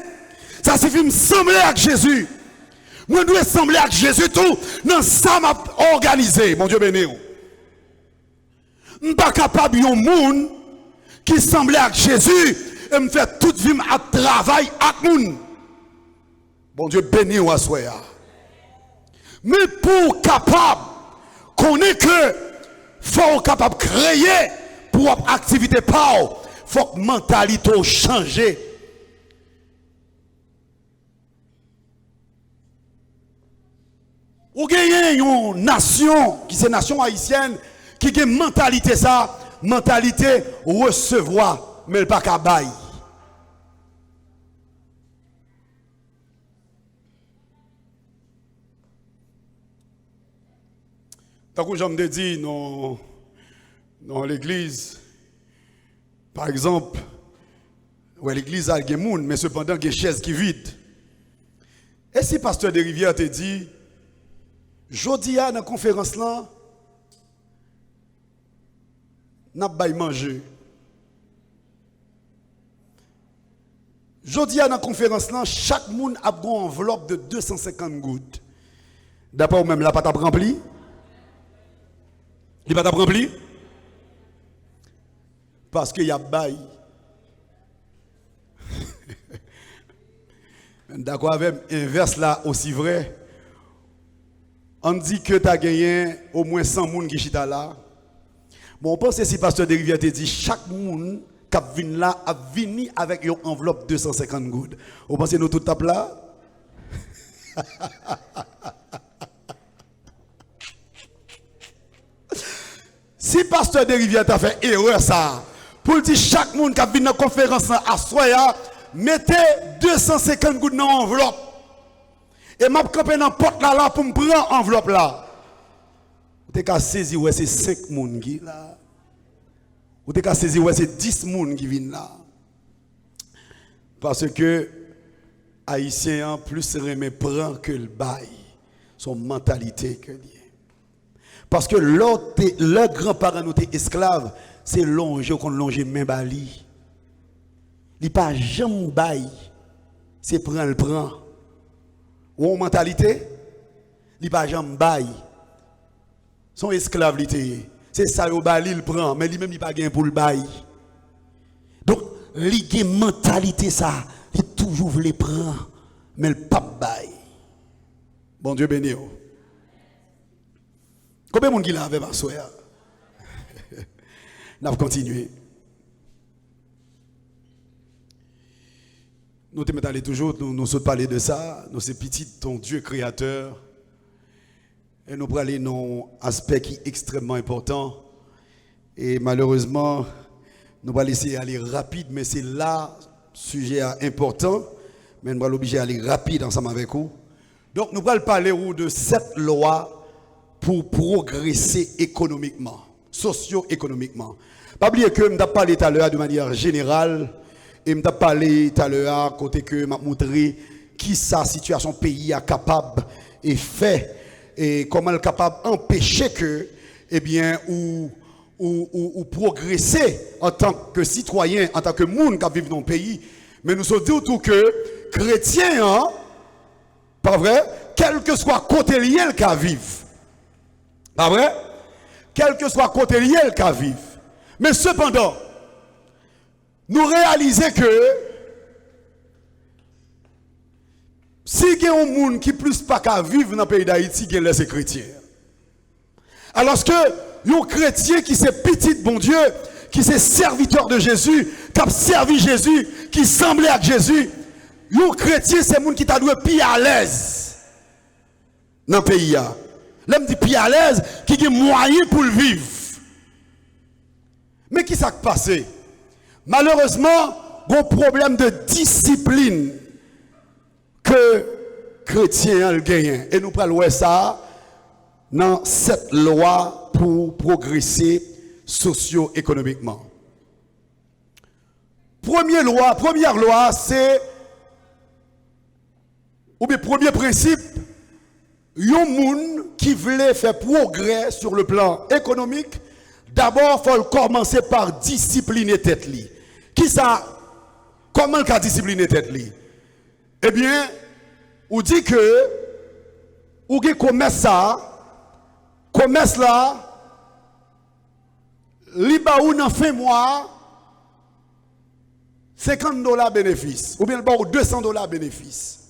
ça suffit de me sembler avec Jésus. Moi, je dois sembler avec Jésus tout, dans ça m'a organisé. Bon Dieu béni. Je ne suis pas capable de monde qui semblait avec Jésus et me fait toute vie à travail avec nous. Bon Dieu béni ou assoya. Mais pour capable, qu'on est que faut capable de créer pour activité par, faut que mentalité change. Ou gagnez une nation qui c'est nation haïtienne qui a une mentalité ça, mentalité recevoir mais pas qu'à bailler. Tant que j'aime dit dans l'église, par exemple, ouais, l'église a des gens, mais cependant, il y a des chaises qui vides. Et si pasteur de Rivière te dit, jodi a dans la conférence là, n'a pas manger. Jodi a dans la conférence là, chaque monde a une enveloppe de 250 gouttes. D'après vous même la pas rempli? Il pas rempli? Parce qu'il y a bail. D'accord avec inverse là aussi vrai. On dit que tu as gagné au moins 100 personnes qui sont là. Bon, on pense que si pasteur de Rivière te dit chaque monde qui vient là a venu avec une enveloppe de 250 gouttes. Vous pensez que nous tout tape là? Si pasteur de Rivière t'a fait erreur ça, pour dire chaque monde qui vient dans la conférence à Soya, mettez 250 gouttes dans l'enveloppe. Et m'a campé dans la porte là pour me prendre l'enveloppe là. Vous avez saisi ouais c'est 5 personnes qui là. Vous avez saisi ouais c'est 10 personnes qui viennent là. Parce que Haïtien plus remet prend que le bail. Son mentalité que lié. Parce que leurs grands-parents étaient esclaves, c'est longer qu'on longer main bali. Il pas jamais bail. C'est prend le prend. Ou mentalité, il pas jamais bail. Son esclavité, c'est ça au bali il prend, mais lui même il pas gain pour le bail. Donc, li mentalité ça, il toujours veut les prendre, mais le pas bail. Bon Dieu béni. Combien de monde qui l'a avec ma soeur? Nous allons continuer. Nous te allons toujours, nous sommes parler de ça, nous sommes petits, ton Dieu créateur. Et nous allons aller dans un aspect qui est extrêmement important. Et malheureusement, nous allons essayer d'aller rapide, mais c'est là, sujet important. Mais nous allons obliger d'aller rapide ensemble avec vous. Donc nous allons parler de cette loi pour progresser économiquement, socio-économiquement. Pas oublier que je parlé tout à l'heure de manière générale. Et je parlé tout à l'heure, côté que je montré qui sa situation pays est capable et fait, et comment elle est capable d'empêcher que, eh bien, ou progresser en tant que citoyen, en tant que monde qui vit dans le pays. Mais nous sommes dit tout que chrétiens, hein, pas vrai, quel que soit côté lié qui vivent. Pas vrai? Quel que soit côté lié qui vivent. Mais cependant, nous réalisons que si il y a un monde qui plus pas qu'à vivre dans le pays d'Haïti, il y a les chrétiens. Alors que un chrétien qui c'est petit bon Dieu, qui c'est serviteur de Jésus, qui a servi Jésus, qui semblait avec Jésus, un chrétien c'est un monde qui t'a doué plus à l'aise dans le pays. L'homme dit plus à l'aise, qui a moyen pour le vivre. Mais qui s'est passé? Malheureusement, il y a un problème de discipline que chrétiens ont gagné. Et nous prenons ça dans cette loi pour progresser socio-économiquement. Première loi, c'est, ou bien premier principe, il y a un monde qui voulait faire progrès sur le plan économique. D'abord, il faut commencer par discipliner tête li. Qui ça? Comment il a discipliné tête li? Eh bien, on dit que ou gen commerce là, li ba ou nan fin mois $50 bénéfice ou bien le ba ou $200 bénéfice.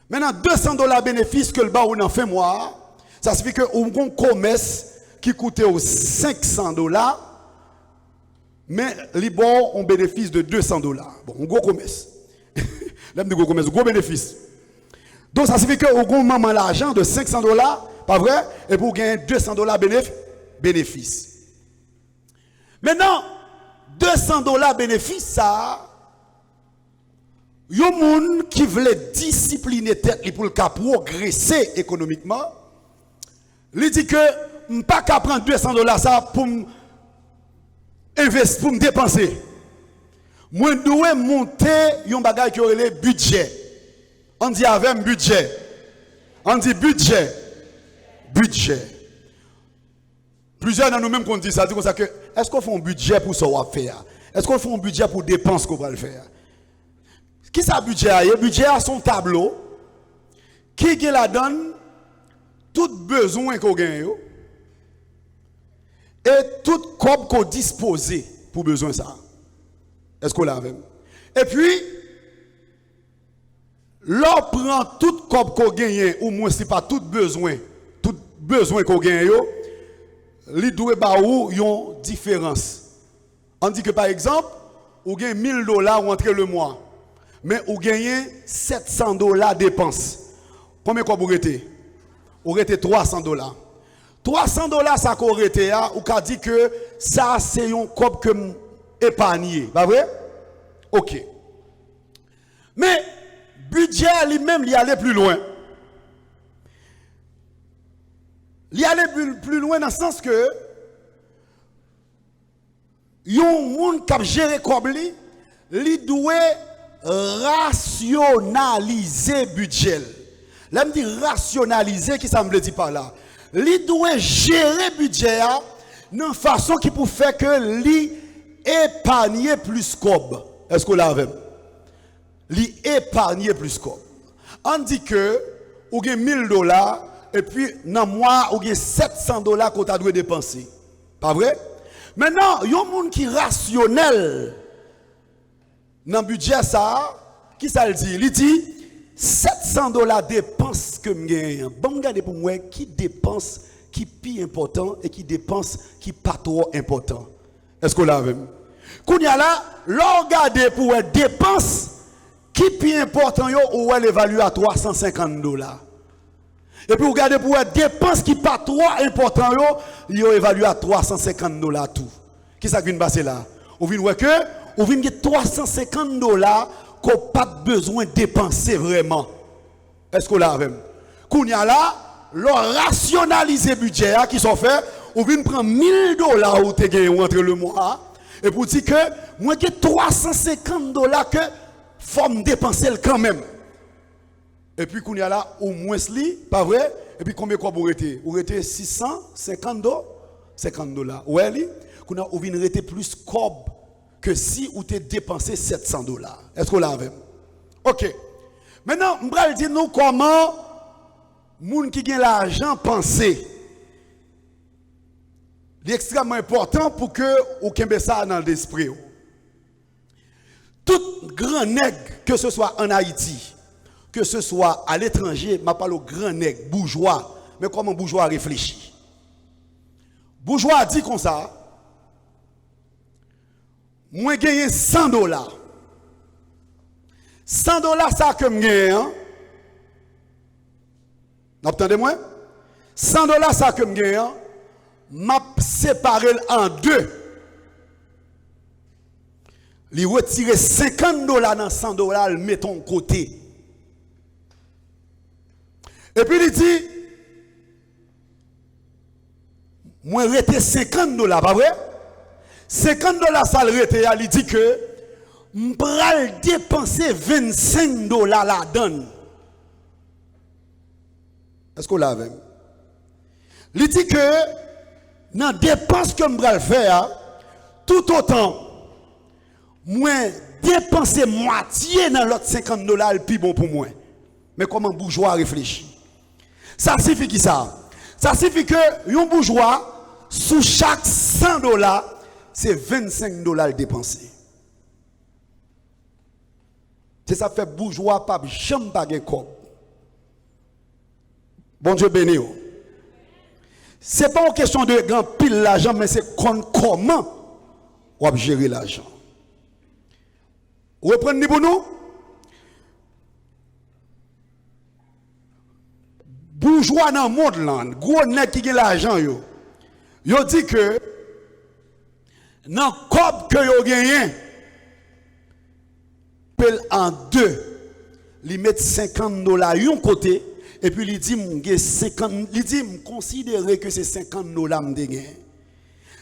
Maintenant $200 bénéfice que le ba ou nan fin mois, ça signifie que ou gon commerce qui coûtait $500, mais li bon on bénéfice de $200. Bon, un gros commerce. L'aime de gros commerce, gros bénéfice. Donc ça signifie que au gon maman l'argent de $500, pas vrai, et pour gagner $200 bénéfice. Maintenant, $200 bénéfice, ça, yon moun qui voulait discipliner tête pour le cas progresser économiquement, il dit que m'pas qu'à prendre $200 ça pour investir, pour me dépenser. Moi dois monter yon bagage qui aurait le budget. On dit avec un budget. On dit budget. Budget. Plusieurs dans nous-mêmes qu'on dit ça, dit comme ça que est-ce qu'on fait un budget pour ce qu'on va faire? Est-ce qu'on fait un budget pour dépenses qu'on va le faire? Qui ça budget? Le budget a son tableau qui la donne tout besoin qu'on gagne et tout corps qu'on dispose pour besoin ça. Est-ce qu'on l'a avec? Et puis l'on prend tout corps qu'on gagne ou moins c'est pas tout besoin qu'on gagne li doit ba ou yon différence. On dit que par exemple, ou gagne $1000 rentré le mois, mais ou gagne $700 dépenses. Combien quoi vous rete? Ou rete $300. $300 ça qu'on rete ou ka dit que ça c'est un cob que épargné, pas vrai? OK. Mais budget lui-même il allait plus loin. Il allait plus loin dans le sens que yon moun k'ap gérer comme li doit rationaliser budget. Là me dit rationaliser qui ça me dit par là. Li doit gérer budget une façon qui peut faire que lui épargner plus cob. Est-ce que là avec? Lui épargner plus cob. On dit que ou gagne $1000 et puis dans mois ou gagne $700 qu'on t'a dû dépenser. Pas vrai? Maintenant, il y a un monde qui est rationnel dans le budget ça, qui ça le dit? Il dit $700 dépenses que je gagne. Bon, regardez pour moi qui dépense qui plus important et qui dépense qui pas trop important. Est-ce que là même? Quand il y a là, regardez pour dépenses qui plus important yo ou elle évalue à $350. Et puis regardez pour dépenses qui pas trop important yo évalue à $350 tout. Qui ça vient passer là? Ou vient voir que ou vient $350 qu'on pas besoin de dépenser vraiment. Est-ce que là même? Quand il y a là, leur rationaliser budget qui sont faits, ou vient prendre $1000 ou te gagné entre le mois et pour dire que moi j'ai $350 que faut me dépenser quand même. Et puis qu'on y a là au moins li, pas vrai? Et puis combien quoi vous rete? Vous rete $650, $50. Ouais li, qu'on a ou vinn rete plus cob que si ou te dépensé $700. Est-ce que là avec? OK. Maintenant, m'bral dire nous comment moun qui gagne l'argent penser. C'est extrêmement important pour que vous ayez ça dans l'esprit. Tout grand nègre, que ce soit en Haïti, que ce soit à l'étranger, je parle au grand nègre, bourgeois, mais comment bourgeois réfléchit. Bourgeois dit comme ça, moi j'ai $100. $100 ça que je gagne. Entendez-moi? $100 ça que je gagne. M'a séparé en deux. Il retire $50 dans $100, le met ton côté. Et puis il dit, moi rete $50, pas vrai? $50 ça le rete, il dit que m'pral dépenser $25 la donne. Est-ce qu'on l'a avec? Il dit que dans les dépenses que je vais faire, tout autant, moi, dépenser moitié dans l'autre $50, le plus bon pour moi. Mais comment un bourgeois réfléchit? Ça signifie qui ça? Ça signifie que un bourgeois, sous chaque $100, c'est $25 dépensé. C'est ça fait bourgeois, pas jamais pas de corps. Bon Dieu béni. Ce n'est pas une question de grand pile l'argent, mais c'est comment on va gérer l'argent. Vous reprenez pour nous? Bourgeois dans le monde, là, gros nèg qui a l'argent, yo dit que dans le cob que yo gagne, pel en deux, ils mettent $50 yon côté. Et puis il dit, il dit, considérer que c'est $50 me gagne.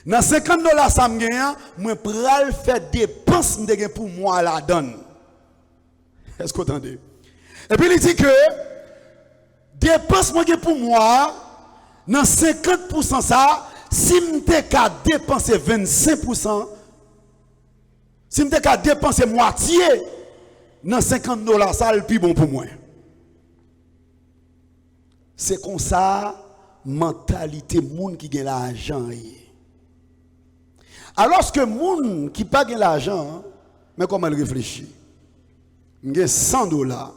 Dans $50 ça me gagne, moi pral faire dépenses me gagne pour moi la donne. Est-ce que vous entendez? Et puis il dit que dépenses me gagne pour moi dans 50% ça, si me ka dépenser 25%, si me ka dépenser moitié dans $50 ça le plus bon pour moi. C'est comme ça, mentalité moun qui gagne l'argent. Alors que moun qui pas gagne l'argent, mais comment elle réfléchit? Je gagne $100,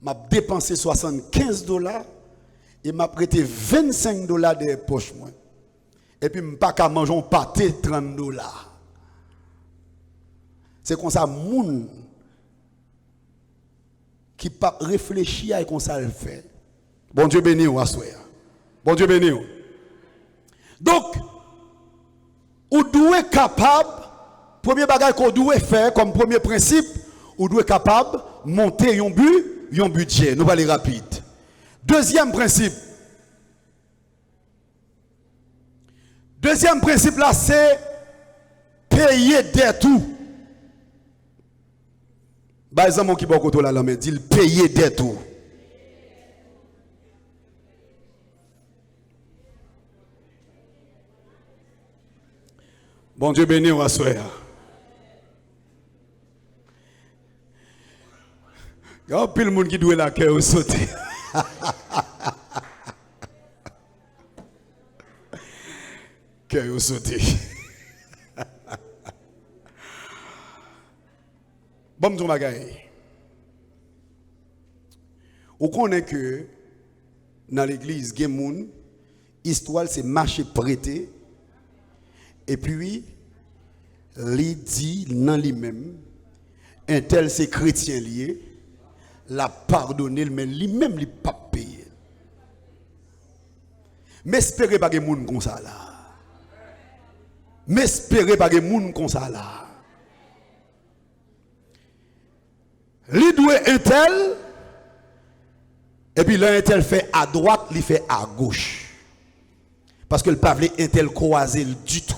m'a dépensé $75 et m'a prêté $25 des poches moi. Et puis m'pas qu'à manger un pâté $30. C'est comme ça moun qui pas réfléchit à comme ça le fait. Bon Dieu béni ou assoya. Bon Dieu béni ou. Donc, ou doit capable, premier bagage qu'on doit faire comme premier principe, ou doit capable monter un budget. Nous allons aller rapide. Deuxième principe. Deuxième principe là, c'est payer des tout. Par exemple, qui va côté la main, dit payer des tout. Bon Dieu béni ou assoya. Il y a plus de monde qui doit la cœur sauter. Cœur sauter. Bon, mon bagaille. On connaît que dans l'église, il y a des gens, l'histoire c'est marcher prêté. Et puis, il dit dans lui-même, un tel c'est chrétien lié, l'a pardonné, mais lui-même il n'a pas payé. Mais espérez pas que les gens comme ça là. Mais espérez pas que les gens comme ça là. Il doit un tel, et puis là un tel fait à droite, il fait à gauche. Parce que le pavlet un tel croisé du tout.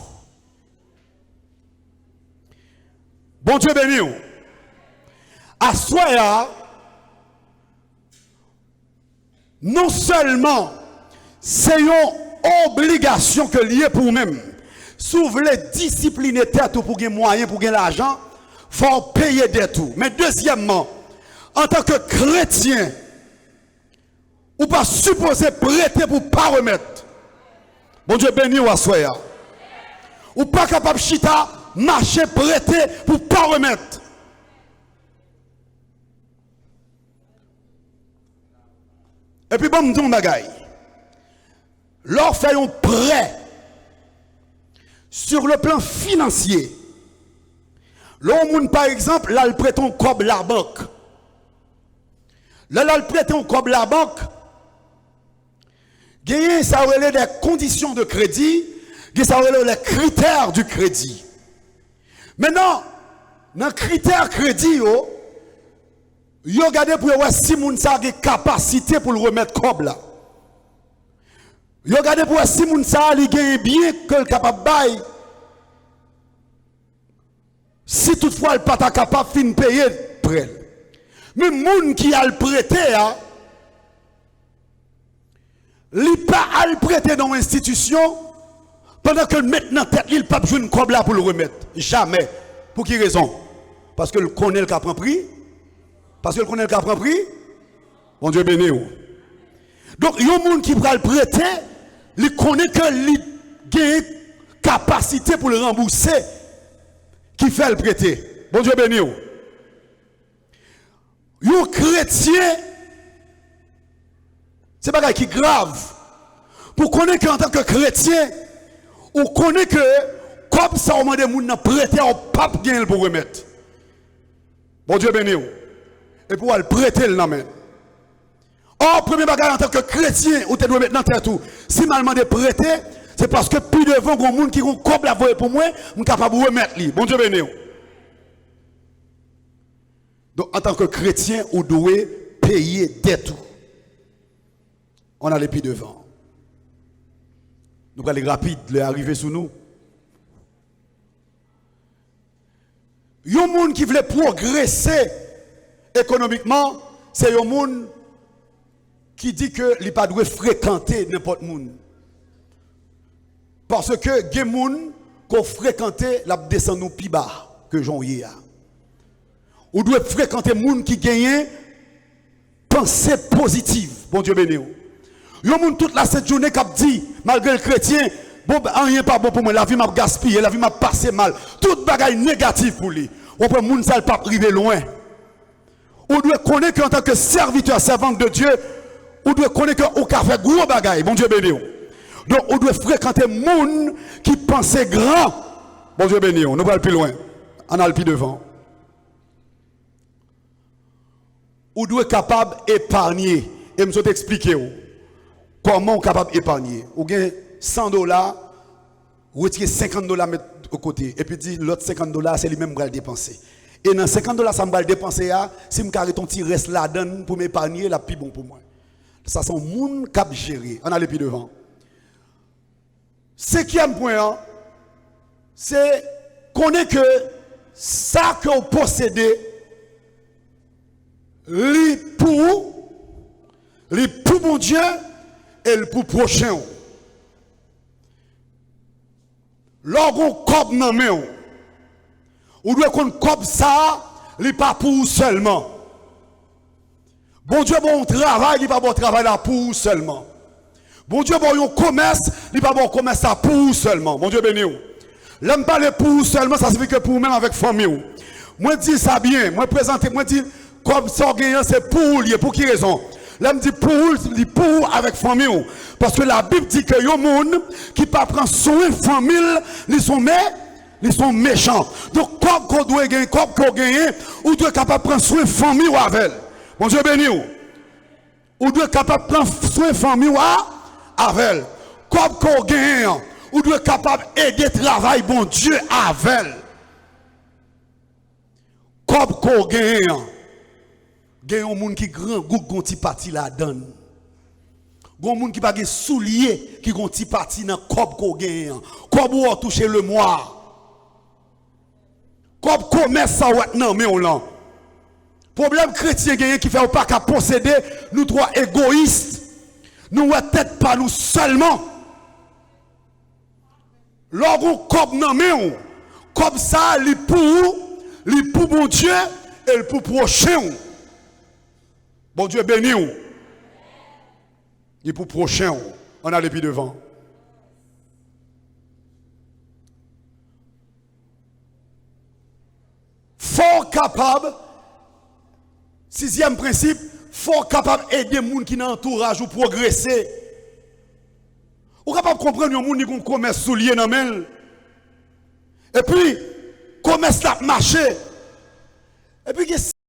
Bon Dieu béni. À soi, non seulement c'est une obligation que lié pour nous-mêmes, si vous voulez discipliner tête pour gagner moyen, pour gagner l'argent, il faut payer des tout. Mais deuxièmement, en tant que chrétien, ou pas supposé prêter pour ne pas remettre. Bon Dieu béni ou à soi. Ou pas capable de chita, marcher, prêter pour ne pas remettre. Et puis bon, nous bagaille. Leur fait un prêt sur le plan financier. L'homme, par exemple, là, il prête un cob la banque. Là, il prête un cob la banque. Gagner, ça relève des conditions de crédit. Ça relève les critères du crédit. Maintenant, dans les critères crédit, yo regardez pour voir si moun sa a capacité pour le remettre cob là. Yo regardez pour voir si moun sa a bien que le capable bail. Si toutefois il pas capable de payer prêt. Mais moun qui a le prêté il pas à le prêter dans l'institution pendant que maintenant tête il pas besoin de cob là pour le remettre. Jamais. Pour quelle raison? Parce que le connaît le cap prend prix. Parce que le connaît le cap prend prix. Bon Dieu béni. Donc il y a un monde qui va le prêter, il connaît que il a capacité pour le rembourser qui fait le prêter. Bon Dieu béni. Il y a un chrétien, c'est pas qui est grave. Pour connaître qu'en tant que chrétien, on connaît que comme ça on demande moun nan prêter au pape gain pour remettre. Bon Dieu béni. Et pour le prêter le main. Or premier bagage en tant que chrétien ou te doit mettre dans tête tout. Si mal demandé prêter, c'est parce que plus devant gon moun qui gon cob la voyer pour moi, on capable remettre lui. Bon Dieu béni. Donc en tant que chrétien, on doit payer dette. On a les pieds devant. Nous allons aller rapide, les arriver sous nous. Il y a un monde qui veut progresser économiquement, c'est un monde qui dit que il pas doit fréquenter n'importe monde. Parce que il y a des gens qui fréquenter la descend nous plus bas que Jean hier. On doit fréquenter des gens qui gagnent pensée positive. Bon Dieu béni. Il y a des gens toute la cette journée qui dit malgré le chrétien, bon rien pas bon pour moi, la vie m'a gaspillé, la vie m'a passé mal. Toute bagaille négative pour lui. On peut moun ça pas privé loin. On doit connaître qu'en tant que serviteur, servante de Dieu, on doit connaître qu'on a fait gros bagaille. Bon Dieu béni. Donc on doit fréquenter moun qui pensait grand. Bon Dieu béni. On ne va pas plus loin. On a le plus devant. On doit être capable d'épargner. Et je vais expliquer comment on est capable d'épargner. On gagne $100, retirer $50 mettre au côté. Et puis dit l'autre $50, c'est lui-même qui va le dépenser. Et dans $50, ça va le dépenser. Si je carré ton petit reste là-dedans pour m'épargner, là, plus bon pour moi. Ça, c'est un monde qui a géré. On a les pieds devant. Cinquième point, c'est qu'on est que ça que vous possédez, li pour mon Dieu et pour prochain. Lorsqu'on cob nan men ou doit qu'on cob ça, li pas pour seulement. Bon Dieu bon travail, il pas bon travail là pour seulement. Bon Dieu bon un commerce, il pas bon commerce ça pour seulement. Bon Dieu béni ou. L'aime parler pour seulement, ça signifie que pour même avec famille. Moi dis ça bien, moi présenter, moi dis comme ça gagnant c'est pour lié, pour qui raison? L'aime dit pour avec famille. Parce que la Bible dit que les gens qui ne prennent pas soin de famille, ils sont méchants. Donc, comme qu'on doit gagner, comme qu'on gagne, ou doit être capable de prendre soin de famille avec. Bon Dieu béni. Ou doit être capable de prendre soin de famille avec. Comme qu'on gagne, ou doit être capable d'aider le travail, bon Dieu, avec. Comme qu'on gagne. Il y a des gens qui grand goût qui parti la donne. Il y a des gens qui pas soulier qui ont petit parti dans cob ko gagne. Cob ou toucher le mois. Cob commerce ça ouais non mais on là. Problème chrétien gagne qui fait pas qu'à posséder nous trois égoïstes. Nous ouais tête pas nous seulement. Lorsqu'on cob non mais on comme ça li pour bon Dieu et pour prochain. Bon Dieu béni ou. Et pour prochain, on a les pieds devant. Fort capable, sixième principe, fort capable d'aider les gens qui dans l'entourage ou progresser. Ou capable de comprendre les gens qui ont commerce soulier dans main. Et puis, commerce a marché. Et puis,